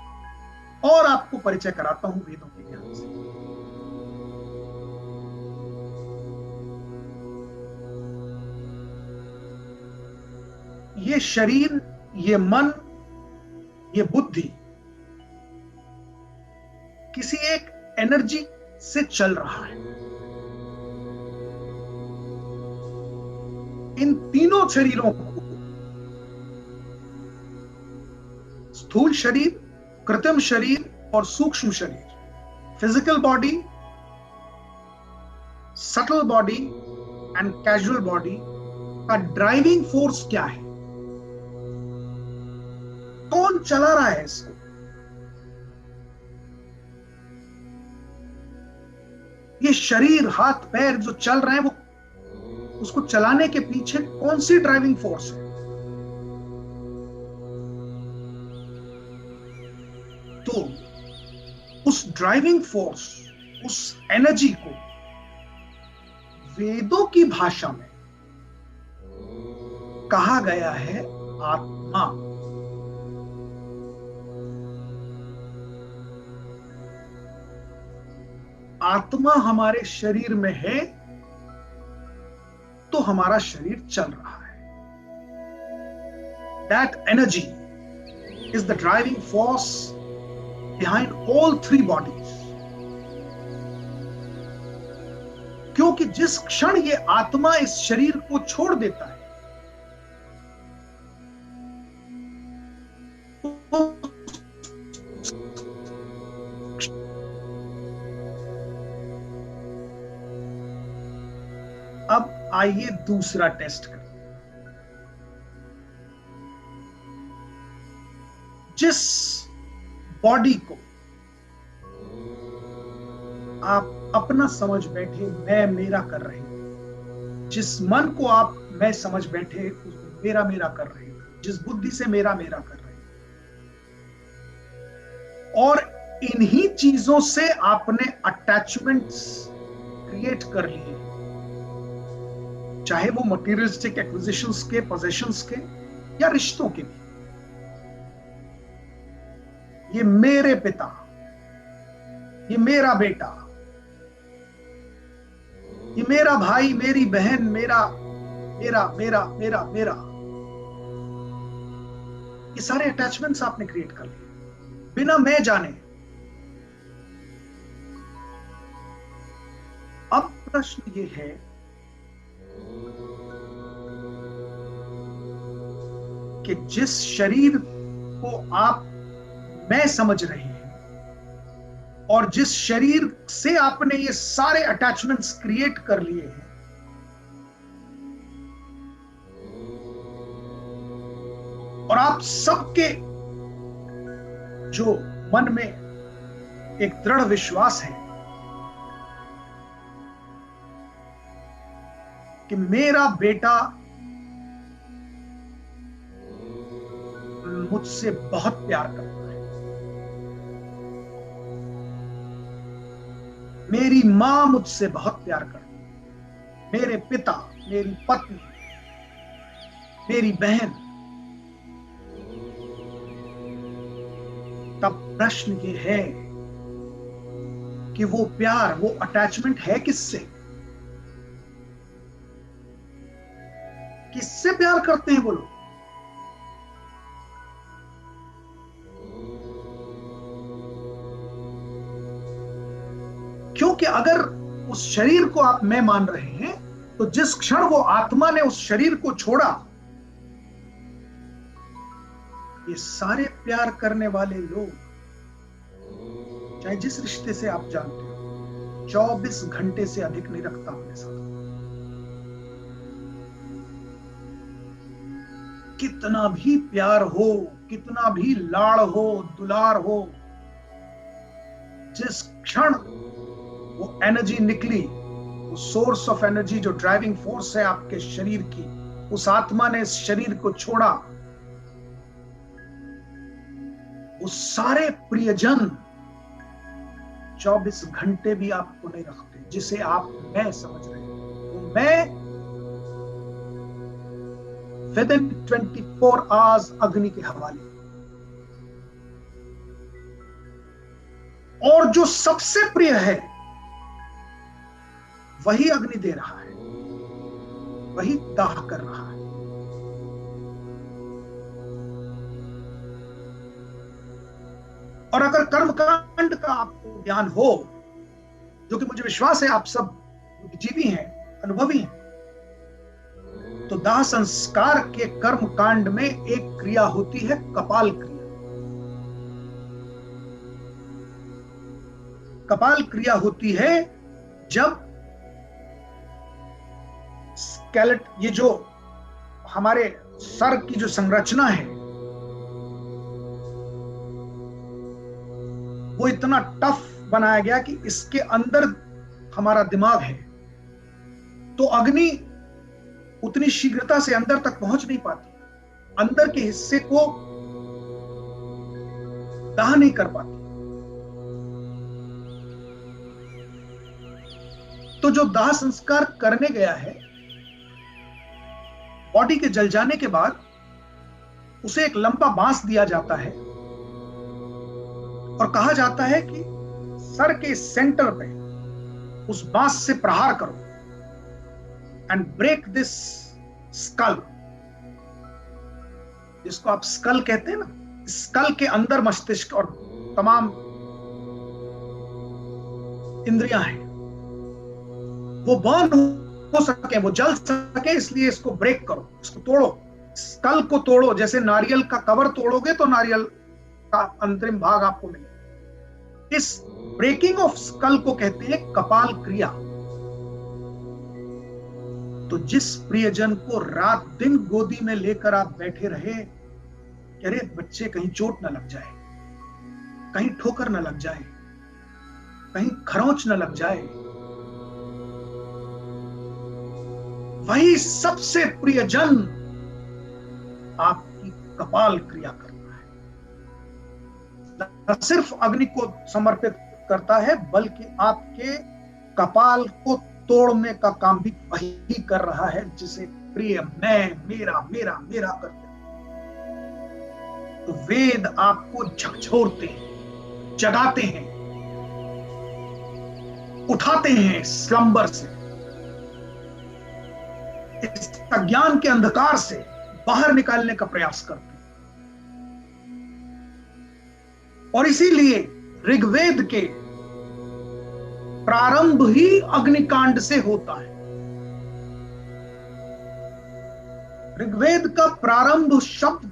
और आपको परिचय कराता हूं वेदों के ज्ञान से। ये शरीर, ये मन, ये बुद्धि किसी एक एनर्जी से चल रहा है। इन तीनों शरीरों को, स्थूल शरीर, कृत्रिम शरीर और सूक्ष्म शरीर, physical body, subtle body and casual body का ड्राइविंग फोर्स क्या है? कौन चला रहा है इसको? ये शरीर, हाथ पैर जो चल रहे हैं, वो उसको चलाने के पीछे कौन सी ड्राइविंग फोर्स है? तो उस ड्राइविंग फोर्स, उस एनर्जी को वेदों की भाषा में कहा गया है आत्मा। आत्मा हमारे शरीर में है तो हमारा शरीर चल रहा है। That energy is the driving force behind all three bodies. क्योंकि जिस क्षण ये आत्मा इस शरीर को छोड़ देता है, अब आइए दूसरा टेस्ट करें। जिस बॉडी को आप अपना समझ बैठे, मैं मेरा कर रहे हैं, जिस मन को आप मैं समझ बैठे उसको मेरा मेरा कर रहे हैं, जिस बुद्धि से मेरा मेरा कर रहे हैं, और इन्हीं चीजों से आपने अटैचमेंट्स क्रिएट कर लिए, चाहे वो मटेरियलिस्टिक एक्विजिशंस के, पोजेशंस के, या रिश्तों के भी। ये मेरे पिता, ये मेरा बेटा, ये मेरा भाई, मेरी बहन, मेरा मेरा मेरा मेरा मेरा, ये सारे अटैचमेंट्स आपने क्रिएट कर लिए बिना मैं जाने। अब प्रश्न ये है कि जिस शरीर को आप मैं समझ रहे हैं और जिस शरीर से आपने ये सारे अटैचमेंट्स क्रिएट कर लिए हैं, और आप सबके जो मन में एक दृढ़ विश्वास है कि मेरा बेटा मुझसे बहुत प्यार करता है, मेरी मां मुझसे बहुत प्यार करती है, मेरे पिता, मेरी पत्नी, मेरी बहन, तब प्रश्न ये है कि वो प्यार, वो अटैचमेंट है किससे? किससे प्यार करते हैं वो लोग? क्योंकि अगर उस शरीर को आप मैं मान रहे हैं, तो जिस क्षण वो आत्मा ने उस शरीर को छोड़ा, ये सारे प्यार करने वाले लोग, चाहे जिस रिश्ते से आप जानते हो, 24 घंटे से अधिक नहीं रखता अपने साथ। कितना भी प्यार हो, कितना भी लाड़ हो, दुलार हो, जिस क्षण वो एनर्जी निकली, वो सोर्स ऑफ एनर्जी जो ड्राइविंग फोर्स है आपके शरीर की, उस आत्मा ने इस शरीर को छोड़ा, वो सारे प्रियजन 24 घंटे भी आपको नहीं रखते, जिसे आप मैं समझ रहे हैं। वो मैं विदिन 24 आवर्स अग्नि के हवाले। और जो सबसे प्रिय है वही अग्नि दे रहा है, वही दाह कर रहा है। और अगर कर्मकांड का आपको ज्ञान हो, जो कि मुझे विश्वास है आप सब जीवी हैं, अनुभवी हैं, तो दाह संस्कार के कर्म कांड में एक क्रिया होती है कपाल क्रिया। कपाल क्रिया होती है जब स्केलेट, ये जो हमारे सर की जो संरचना है वो इतना टफ बनाया गया कि इसके अंदर हमारा दिमाग है, तो अग्नि उतनी शीघ्रता से अंदर तक पहुंच नहीं पाती, अंदर के हिस्से को दाह नहीं कर पाती। तो जो दाह संस्कार करने गया है, बॉडी के जल जाने के बाद उसे एक लंबा बांस दिया जाता है और कहा जाता है कि सर के सेंटर पे उस बांस से प्रहार करो एंड ब्रेक दिस स्कल, जिसको आप स्कल कहते हैं ना, स्कल के अंदर मस्तिष्क और तमाम इंद्रियां हैं, वो बर्न हो सके, वो जल सके, इसलिए इसको ब्रेक करो, इसको तोड़ो, स्कल को तोड़ो। जैसे नारियल का कवर तोड़ोगे तो नारियल का अंतरिम भाग आपको मिलेगा। इस ब्रेकिंग ऑफ स्कल को कहते हैं कपाल क्रिया। तो जिस प्रियजन को रात दिन गोदी में लेकर आप बैठे रहे, अरे बच्चे कहीं चोट न लग जाए, कहीं ठोकर न लग जाए, कहीं खरोंच न लग जाए, वही सबसे प्रियजन आपकी कपाल क्रिया करता है। न सिर्फ अग्नि को समर्पित करता है, बल्कि आपके कपाल को तोड़ने का काम भी वही कर रहा है, जिसे प्रिय मैं, मेरा मेरा मेरा करते हैं। तो वेद आपको झकझोरते हैं, जगाते हैं, उठाते हैं स्लंबर से, इस अज्ञान के अंधकार से बाहर निकालने का प्रयास करते हैं। और इसीलिए ऋग्वेद के प्रारंभ ही अग्निकांड से होता है। ऋग्वेद का प्रारंभ शब्द,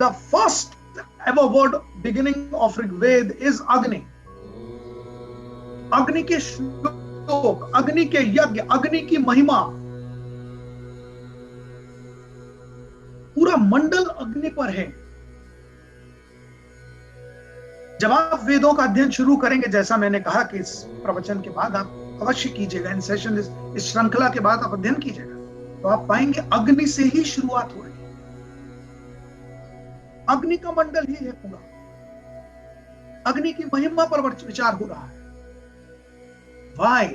the first ever word beginning of Rigveda is Agni. Agni के श्लोक, अग्नि के यज्ञ, अग्नि की महिमा, पूरा मंडल अग्नि पर है। जब आप वेदों का अध्ययन शुरू करेंगे, जैसा मैंने कहा कि इस प्रवचन के बाद आप अवश्य कीजिएगा, इन सेशन, इस श्रृंखला के बाद आप अध्ययन कीजिएगा, तो आप पाएंगे अग्नि से ही शुरुआत हो रही है। अग्नि का मंडल ही है पूरा, अग्नि की महिमा पर विचार हो रहा है। Why?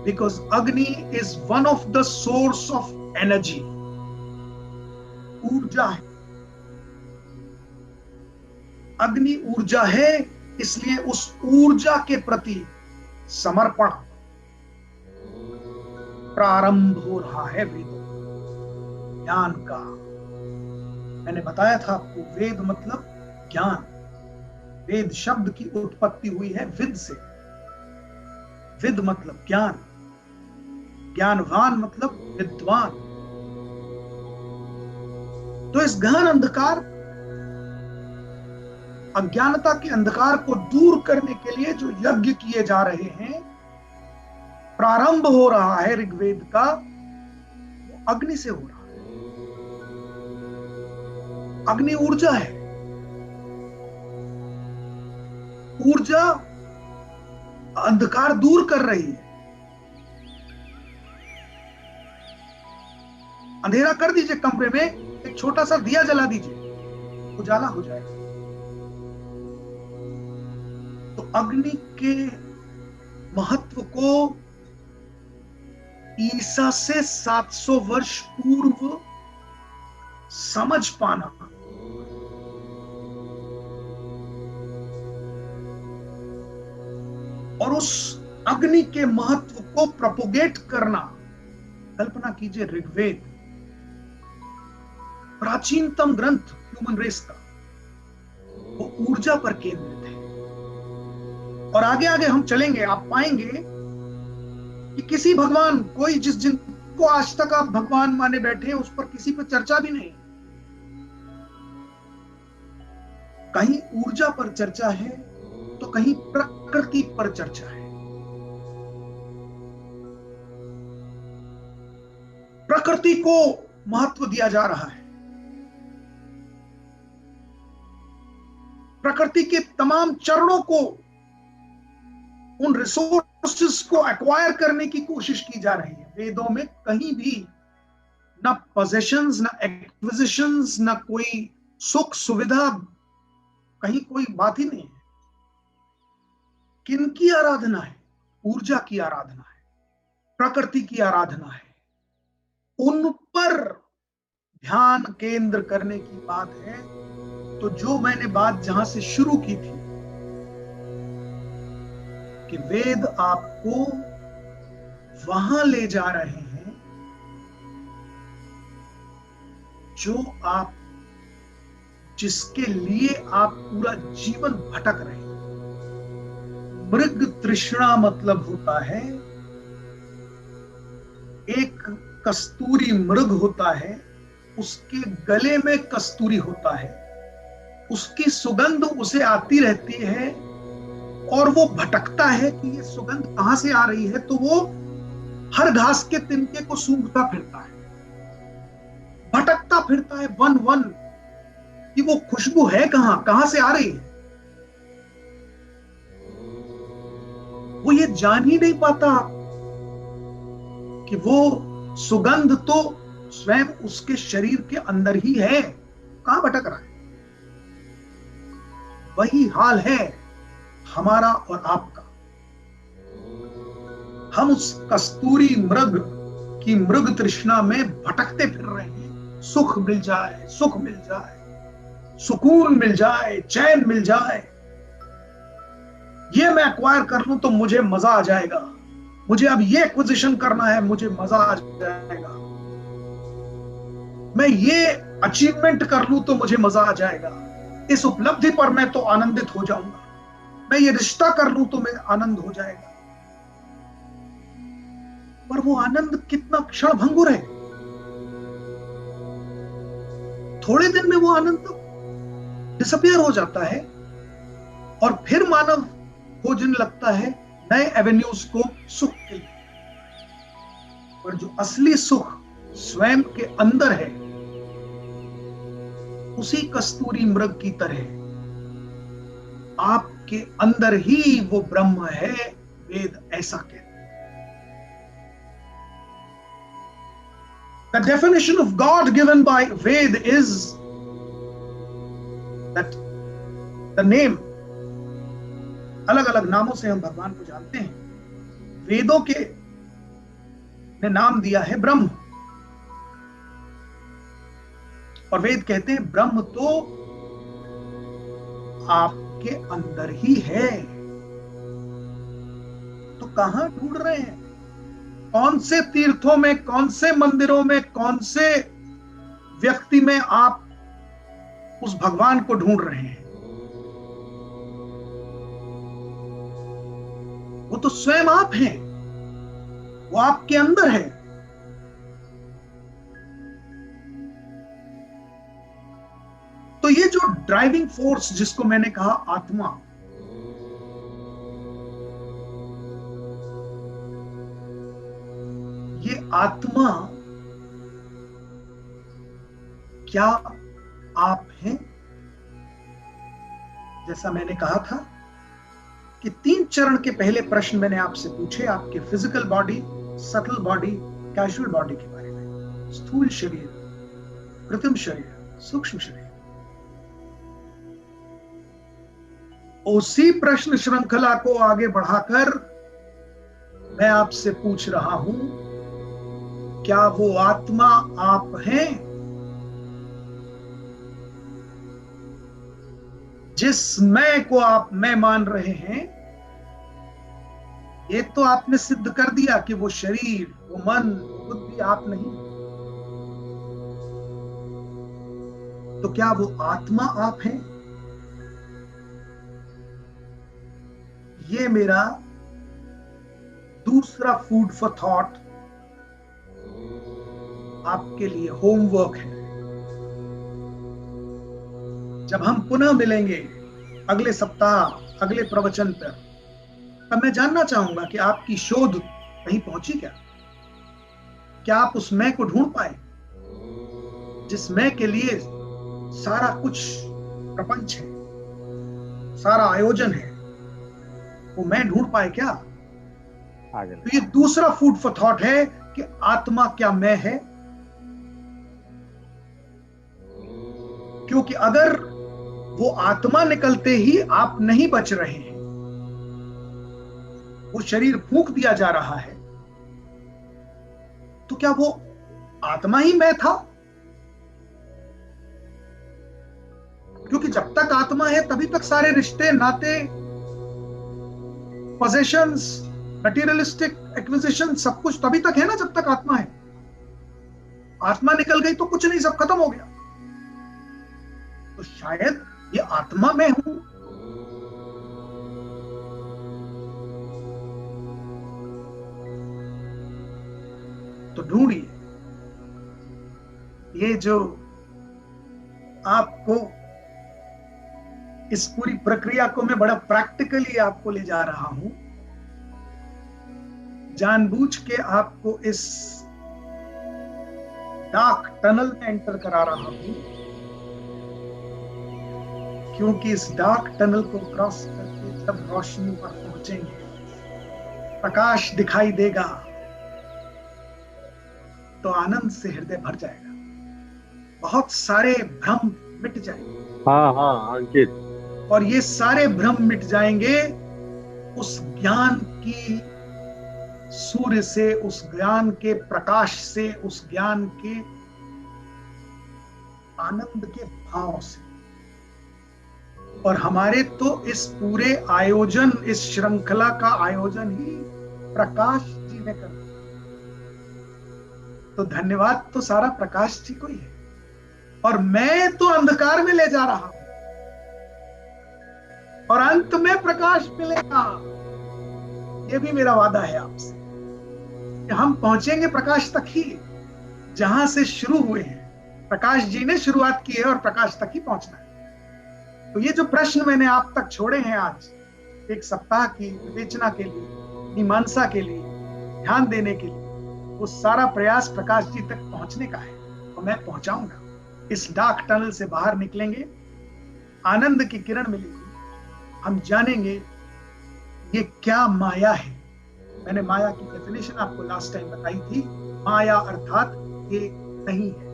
Because Agni is one of the source of energy. ऊर्जा है, अग्नि ऊर्जा है, इसलिए उस ऊर्जा के प्रति समर्पण प्रारंभ हो रहा है वेद ज्ञान का। मैंने बताया था आपको, वेद मतलब ज्ञान। वेद शब्द की उत्पत्ति हुई है विद से। विद मतलब ज्ञान, ज्ञानवान मतलब विद्वान। तो इस गहन अंधकार, अज्ञानता के अंधकार को दूर करने के लिए जो यज्ञ किए जा रहे हैं, प्रारंभ हो रहा है ऋग्वेद का, वो अग्नि से हो रहा है। अग्नि ऊर्जा है, ऊर्जा अंधकार दूर कर रही है। अंधेरा कर दीजिए कमरे में, एक छोटा सा दिया जला दीजिए, उजाला हो जाएगा। तो अग्नि के महत्व को ईसा से 700 वर्ष पूर्व समझ पाना और उस अग्नि के महत्व को प्रोपोगेट करना। कल्पना कीजिए, ऋग्वेद प्राचीनतम ग्रंथ ह्यूमन रेस का, वो ऊर्जा पर केंद्रित है। और आगे आगे हम चलेंगे, आप पाएंगे कि किसी भगवान, कोई जिनको आज तक आप भगवान माने बैठे हैं, उस पर किसी पर चर्चा भी नहीं। कहीं ऊर्जा पर चर्चा है तो कहीं प्रकृति पर चर्चा है। प्रकृति को महत्व दिया जा रहा है। प्रकृति के तमाम चरणों को, उन रिसोर्सेस को एक्वायर करने की कोशिश की जा रही है। वेदों में कहीं भी ना पोजेशंस, ना एक्विजिशंस, ना कोई सुख सुविधा, कहीं कोई बात ही नहीं है। किनकी आराधना है? ऊर्जा की आराधना है, प्रकृति की आराधना है। उन पर ध्यान केंद्र करने की बात है। तो जो मैंने बात जहां से शुरू की थी कि वेद आपको वहां ले जा रहे हैं जो आप, जिसके लिए आप पूरा जीवन भटक रहे हैं। मृग तृष्णा मतलब होता है, एक कस्तूरी मृग होता है, उसके गले में कस्तूरी होता है, उसकी सुगंध उसे आती रहती है और वो भटकता है कि ये सुगंध कहां से आ रही है। तो वो हर घास के तिनके को सूंघता फिरता है, भटकता फिरता है वन वन कि वो खुशबू है कहां से आ रही है। वो ये जान ही नहीं पाता कि वो सुगंध तो स्वयं उसके शरीर के अंदर ही है, कहां भटक रहा है। वही हाल है हमारा और आपका। हम उस कस्तूरी मृग की मृग तृष्णा में भटकते फिर रहे हैं। सुख मिल जाए, सुख मिल जाए, सुकून मिल जाए, चैन मिल जाए, ये मैं एक्वायर कर लूं तो मुझे मजा आ जाएगा, मुझे अब ये एक्विजिशन करना है, मुझे मजा आ जाएगा, मैं ये अचीवमेंट कर लूं तो मुझे मजा आ जाएगा, इस उपलब्धि पर मैं तो आनंदित हो जाऊंगा, मैं ये रिश्ता कर लूं तो मैं आनंद हो जाएगा। पर वो आनंद कितना क्षण भंगुर है। थोड़े दिन में वो आनंद तो डिसअपियर हो जाता है और फिर मानव खोजने लगता है नए एवेन्यूज को सुख के लिए। पर जो असली सुख स्वयं के अंदर है, उसी कस्तूरी मृग की तरह आपके अंदर ही वो ब्रह्म है। वेद ऐसा कहते हैं। The definition of God given by Ved is that the name, अलग अलग नामों से हम भगवान को जानते हैं। वेदों के ने नाम दिया है ब्रह्म, और वेद कहते हैं ब्रह्म तो आपके अंदर ही है। तो कहां ढूंढ रहे हैं? कौन से तीर्थों में, कौन से मंदिरों में, कौन से व्यक्ति में आप उस भगवान को ढूंढ रहे हैं? वो तो स्वयं आप हैं, वो आपके अंदर है। तो ये जो ड्राइविंग फोर्स जिसको मैंने कहा आत्मा, ये आत्मा क्या आप हैं? जैसा मैंने कहा था कि 3 चरण के पहले प्रश्न मैंने आपसे पूछे, आपके physical body, subtle body, casual body के बारे में। स्थूल शरीर, कृत्रिम शरीर, सूक्ष्म शरीर। उसी प्रश्न श्रृंखला को आगे बढ़ाकर मैं आपसे पूछ रहा हूं, क्या वो आत्मा आप हैं? जिस मैं को आप मैं मान रहे हैं, ये तो आपने सिद्ध कर दिया कि वो शरीर, वो मन, वो बुद्धि आप नहीं, तो क्या वो आत्मा आप हैं? ये मेरा दूसरा फूड फॉर थॉट आपके लिए होमवर्क है। जब हम पुनः मिलेंगे अगले सप्ताह अगले प्रवचन पर, तब मैं जानना चाहूंगा कि आपकी शोध कहीं पहुंची क्या? क्या आप उस मैं को ढूंढ पाए जिस मैं के लिए सारा कुछ प्रपंच है, सारा आयोजन है? वो मैं ढूंढ पाए क्या? तो ये दूसरा फूड फॉर थॉट है कि आत्मा क्या मैं है? क्योंकि अगर वो आत्मा निकलते ही आप नहीं बच रहे हैं, वो शरीर फूंक दिया जा रहा है, तो क्या वो आत्मा ही मैं था? क्योंकि जब तक आत्मा है तभी तक सारे रिश्ते, नाते, पोजेशंस, मटेरियलिस्टिक एक्विजिशन, सब कुछ तभी तक है ना जब तक आत्मा है। आत्मा निकल गई तो कुछ नहीं, सब खत्म हो गया। तो शायद ये आत्मा मैं हूं। तो ढूंढिए ये जो आपको इस पूरी प्रक्रिया को मैं बड़ा प्रैक्टिकली आपको ले जा रहा हूं, जानबूझ के आपको इस डार्क टनल में एंटर करा रहा हूं, क्योंकि इस डार्क टनल को क्रॉस करके जब रोशनी पर पहुंचेंगे, प्रकाश दिखाई देगा, तो आनंद से हृदय भर जाएगा, बहुत सारे भ्रम मिट जाएंगे। हाँ अंकित, और ये सारे भ्रम मिट जाएंगे उस ज्ञान की सूर्य से, उस ज्ञान के प्रकाश से, उस ज्ञान के आनंद के भाव से। और हमारे तो इस पूरे आयोजन, इस श्रृंखला का आयोजन ही प्रकाश जी ने कर दिया। तो धन्यवाद तो सारा प्रकाश जी को ही है, और मैं तो अंधकार में ले जा रहा हूं, और अंत में प्रकाश मिलेगा। ये भी मेरा वादा है आपसे कि हम पहुंचेंगे प्रकाश तक ही, जहां से शुरू हुए हैं। प्रकाश जी ने शुरुआत की है और प्रकाश तक ही पहुंचना है। तो ये जो प्रश्न मैंने आप तक छोड़े हैं आज, एक सप्ताह की विवेचना के लिए, मीमांसा के लिए, ध्यान देने के लिए, वो सारा प्रयास प्रकाश जी तक पहुंचने का है, और मैं पहुंचाऊंगा। इस डार्क टनल से बाहर निकलेंगे, आनंद की किरण मिलेगी, हम जानेंगे ये क्या माया है। मैंने माया की डेफिनेशन आपको लास्ट टाइम बताई थी। माया अर्थात ये नहीं है।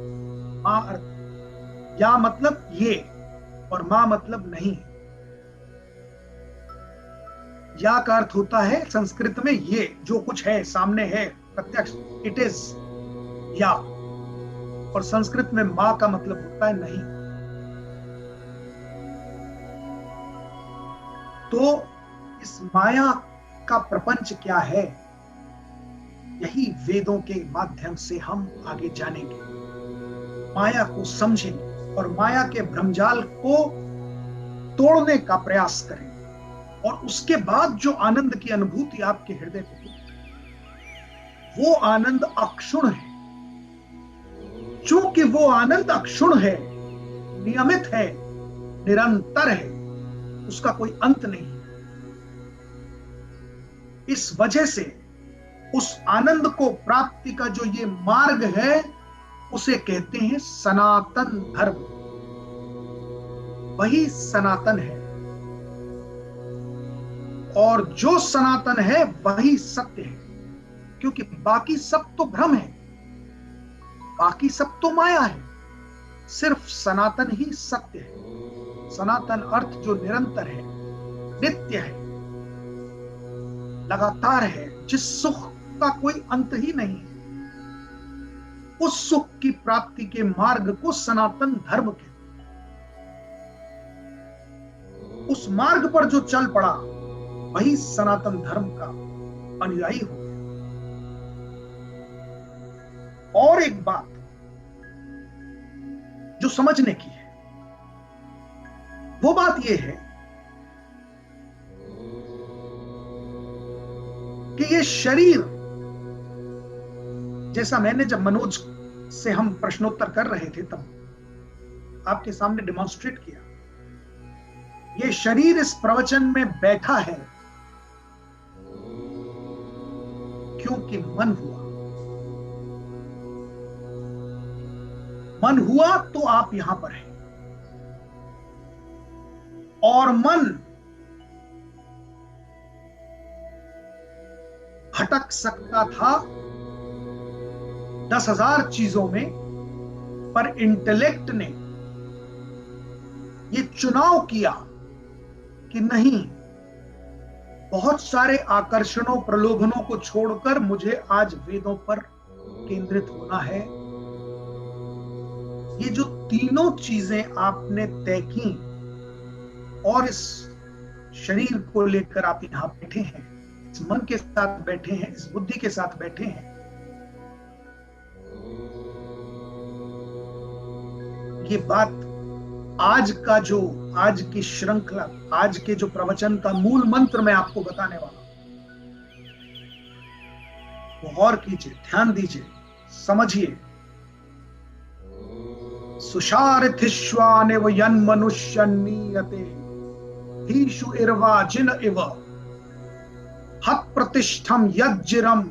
मां अर्थ, या मतलब ये, और मां मतलब नहीं। या का अर्थ होता है संस्कृत में ये, जो कुछ है, सामने है, प्रत्यक्ष, इट इज या। और संस्कृत में मां का मतलब होता है नहीं। तो इस माया का प्रपंच क्या है, यही वेदों के माध्यम से हम आगे जानेंगे, माया को समझेंगे, और माया के भ्रमजाल को तोड़ने का प्रयास करेंगे। और उसके बाद जो आनंद की अनुभूति आपके हृदय को होगी, वो आनंद अक्षुण है। चूंकि वो आनंद अक्षुण है, नियमित है, निरंतर है, उसका कोई अंत नहीं है। इस वजह से उस आनंद को प्राप्ति का जो ये मार्ग है, उसे कहते हैं सनातन धर्म। वही सनातन है, और जो सनातन है वही सत्य है। क्योंकि बाकी सब तो भ्रम है, बाकी सब तो माया है, सिर्फ सनातन ही सत्य है। सनातन अर्थ जो निरंतर है, नित्य है, लगातार है, जिस सुख का कोई अंत ही नहीं है, उस सुख की प्राप्ति के मार्ग को सनातन धर्म कहते हैं। उस मार्ग पर जो चल पड़ा, वही सनातन धर्म का अनुयायी हो गया। और एक बात जो समझने की है, वो बात यह है कि ये शरीर, जैसा मैंने जब मनोज से हम प्रश्नोत्तर कर रहे थे तब आपके सामने डेमोन्स्ट्रेट किया, ये शरीर इस प्रवचन में बैठा है क्योंकि मन हुआ। मन हुआ तो आप यहां पर हैं, और मन भटक सकता था 10,000 चीजों में, पर इंटेलेक्ट ने ये चुनाव किया कि नहीं, बहुत सारे आकर्षणों प्रलोभनों को छोड़कर मुझे आज वेदों पर केंद्रित होना है। ये जो तीनों चीजें आपने तय की और इस शरीर को लेकर आप यहां बैठे हैं, इस मन के साथ बैठे हैं, इस बुद्धि के साथ बैठे हैं, ये बात आज की श्रृंखला, आज के जो प्रवचन का मूल मंत्र मैं आपको बताने वाला हूं, गौर कीजिए, ध्यान दीजिए, समझिए। सुशारिथिश्वानिव यन्मनुष्य नीयते हीषु इर्वा जिन इव हत प्रतिष्ठम यज्जिरम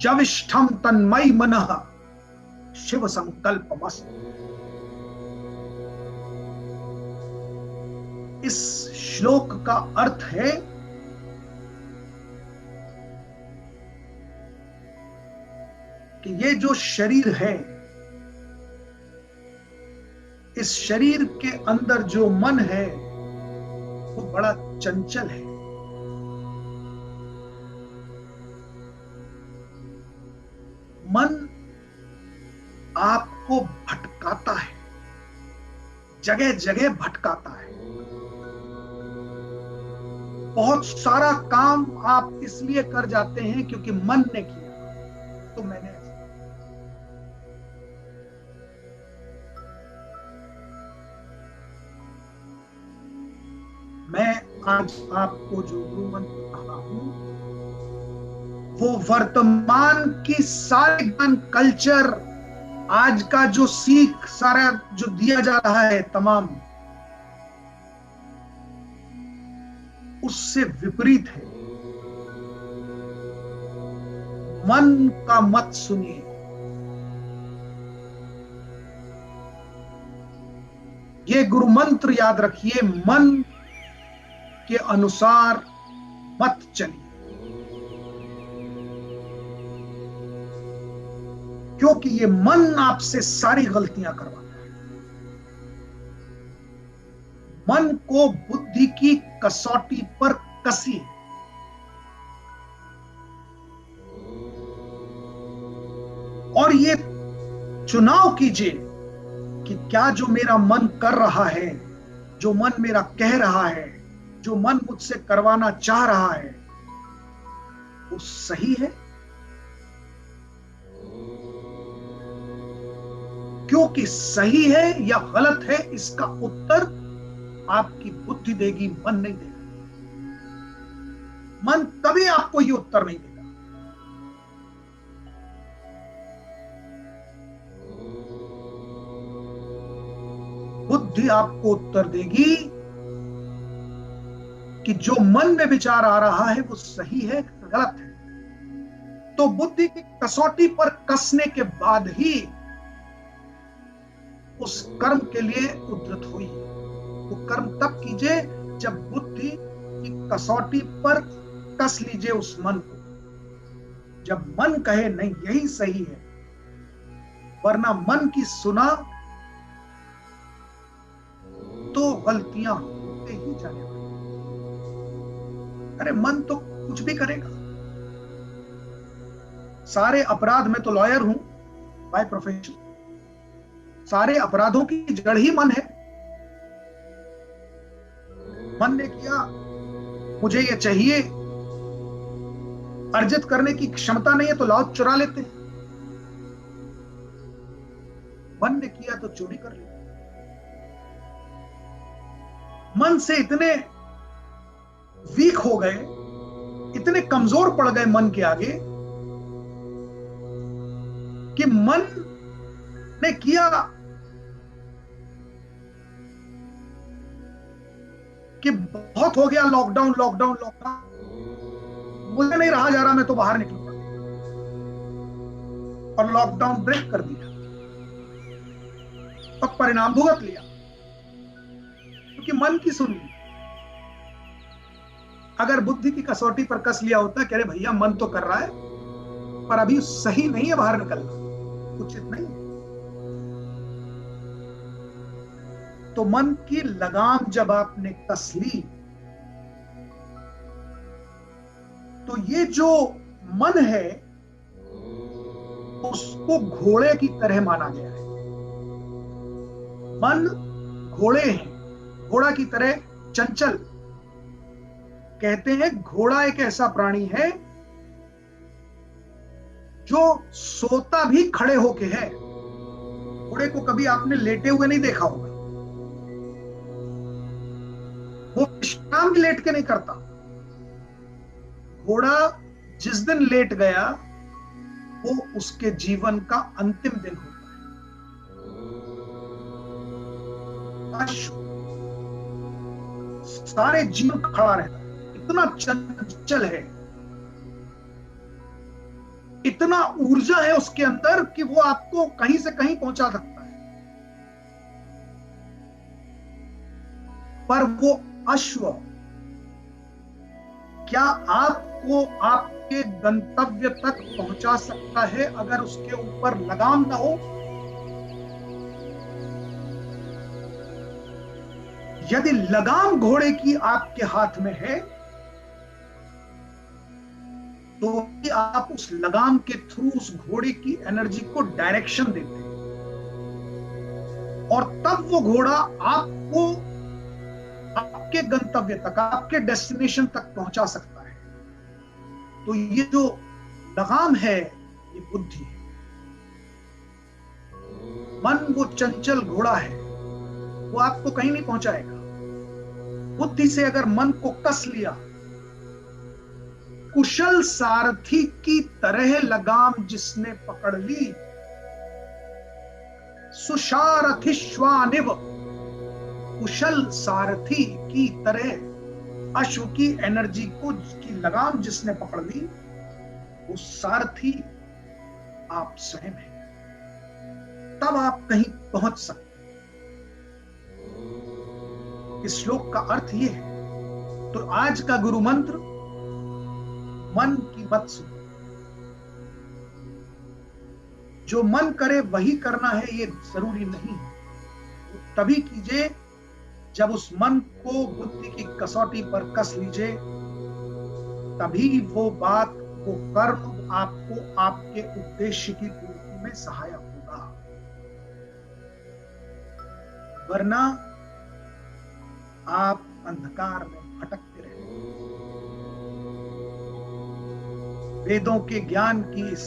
जविष्ठम तन्मयी मनः शिव संकल्पमस्तु। इस श्लोक का अर्थ है कि ये जो शरीर है, इस शरीर के अंदर जो मन है वो बड़ा चंचल है। मन आपको भटकाता है, जगह जगह भटकाता है। बहुत सारा काम आप इसलिए कर जाते हैं क्योंकि मन ने किया, तो मैंने ऐसा। मैं आज आपको जो गुरु मंत्र कहा हूं, वो वर्तमान की सारे ज्ञान, कल्चर, आज का जो सीख सारा जो दिया जा रहा है तमाम, उससे विपरीत है। मन का मत सुनिए। ये गुरु मंत्र याद रखिए, मन के अनुसार मत चलिए, क्योंकि ये मन आपसे सारी गलतियां करवाता है। मन को बुद्धि की कसौटी पर कसिए। और ये चुनाव कीजिए कि क्या जो मेरा मन कर रहा है, जो मन मेरा कह रहा है, जो मन मुझसे करवाना चाह रहा है, वो सही है। क्योंकि सही है या गलत है, इसका उत्तर आपकी बुद्धि देगी, मन नहीं देगा। मन कभी आपको ये उत्तर नहीं देगा। बुद्धि आपको उत्तर देगी कि जो मन में विचार आ रहा है वो सही है, गलत है। तो बुद्धि की कसौटी पर कसने के बाद ही उस कर्म के लिए उद्धृत हुई। वो कर्म तब कीजिए जब बुद्धि की कसौटी पर कस लीजिए उस मन को, जब मन कहे नहीं यही सही है, वरना मन की सुना तो गलतियां होते ही जाने वाली। अरे मन तो कुछ भी करेगा। सारे अपराध, मैं तो लॉयर हूं बाय प्रोफेशन, सारे अपराधों की जड़ ही मन है। मन ने किया मुझे ये चाहिए, अर्जित करने की क्षमता नहीं है तो लाओ चुरा लेते हैं। मन ने किया तो चोरी कर लिया। मन से इतने वीक हो गए, इतने कमजोर पड़ गए मन के आगे कि मन ने किया कि बहुत हो गया, लॉकडाउन लॉकडाउन लॉकडाउन, मुझे नहीं रहा जा रहा, मैं तो बाहर निकलूंगा, और लॉकडाउन ब्रेक कर दिया। अब परिणाम भुगत लिया क्योंकि मन की सुन ली। अगर बुद्धि की कसौटी पर कस लिया होता, कह रहे भैया मन तो कर रहा है पर अभी सही नहीं है बाहर निकलना, उचित नहीं है, तो मन की लगाम जब आपने कस ली तो ये जो मन है उसको घोड़े की तरह माना गया है। मन घोड़े हैं, घोड़ा की तरह चंचल। कहते हैं घोड़ा एक ऐसा प्राणी है जो सोता भी खड़े होके है। घोड़े को कभी आपने लेटे हुए नहीं देखा होगा, वो विश्राम भी लेट के नहीं करता। घोड़ा जिस दिन लेट गया वो उसके जीवन का अंतिम दिन होता है। अश्व सारे जीवन खड़ा रहता है, इतना चंचल है, इतना ऊर्जा है उसके अंदर कि वो आपको कहीं से कहीं पहुंचा सकता है। पर वो अश्व क्या आपको आपके गंतव्य तक पहुंचा सकता है अगर उसके ऊपर लगाम ना हो? यदि लगाम घोड़े की आपके हाथ में है तो ही आप उस लगाम के थ्रू उस घोड़े की एनर्जी को डायरेक्शन देते हैं, और तब वो घोड़ा आपको आपके गंतव्य तक, आपके डेस्टिनेशन तक पहुंचा सकता है। तो ये जो लगाम है ये बुद्धि है। मन वो चंचल घोड़ा है, वो आपको कहीं नहीं पहुंचाएगा। बुद्धि से अगर मन को कस लिया, कुशल सारथी की तरह लगाम जिसने पकड़ ली, सुसारथिश्वानिव, कुशल सारथी की तरह अश्व की एनर्जी को की लगाम जिसने पकड़ ली, वो सारथी आप स्वयं हैं। तब आप कहीं पहुंच सकते। इस श्लोक का अर्थ ये है। तो आज का गुरु मंत्र, मन की मत सुनो, जो मन करे वही करना है ये जरूरी नहीं है। तभी कीजिए जब उस मन को बुद्धि की कसौटी पर कस लीजिए, तभी वो बात, वो कर्म आपको आपके उद्देश्य की पूर्ति में सहायक होगा। वरना आप अंधकार में भटकते रहेंगे। वेदों के ज्ञान की इस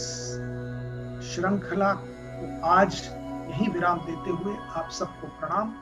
श्रृंखला को आज यहीं विराम देते हुए आप सबको प्रणाम।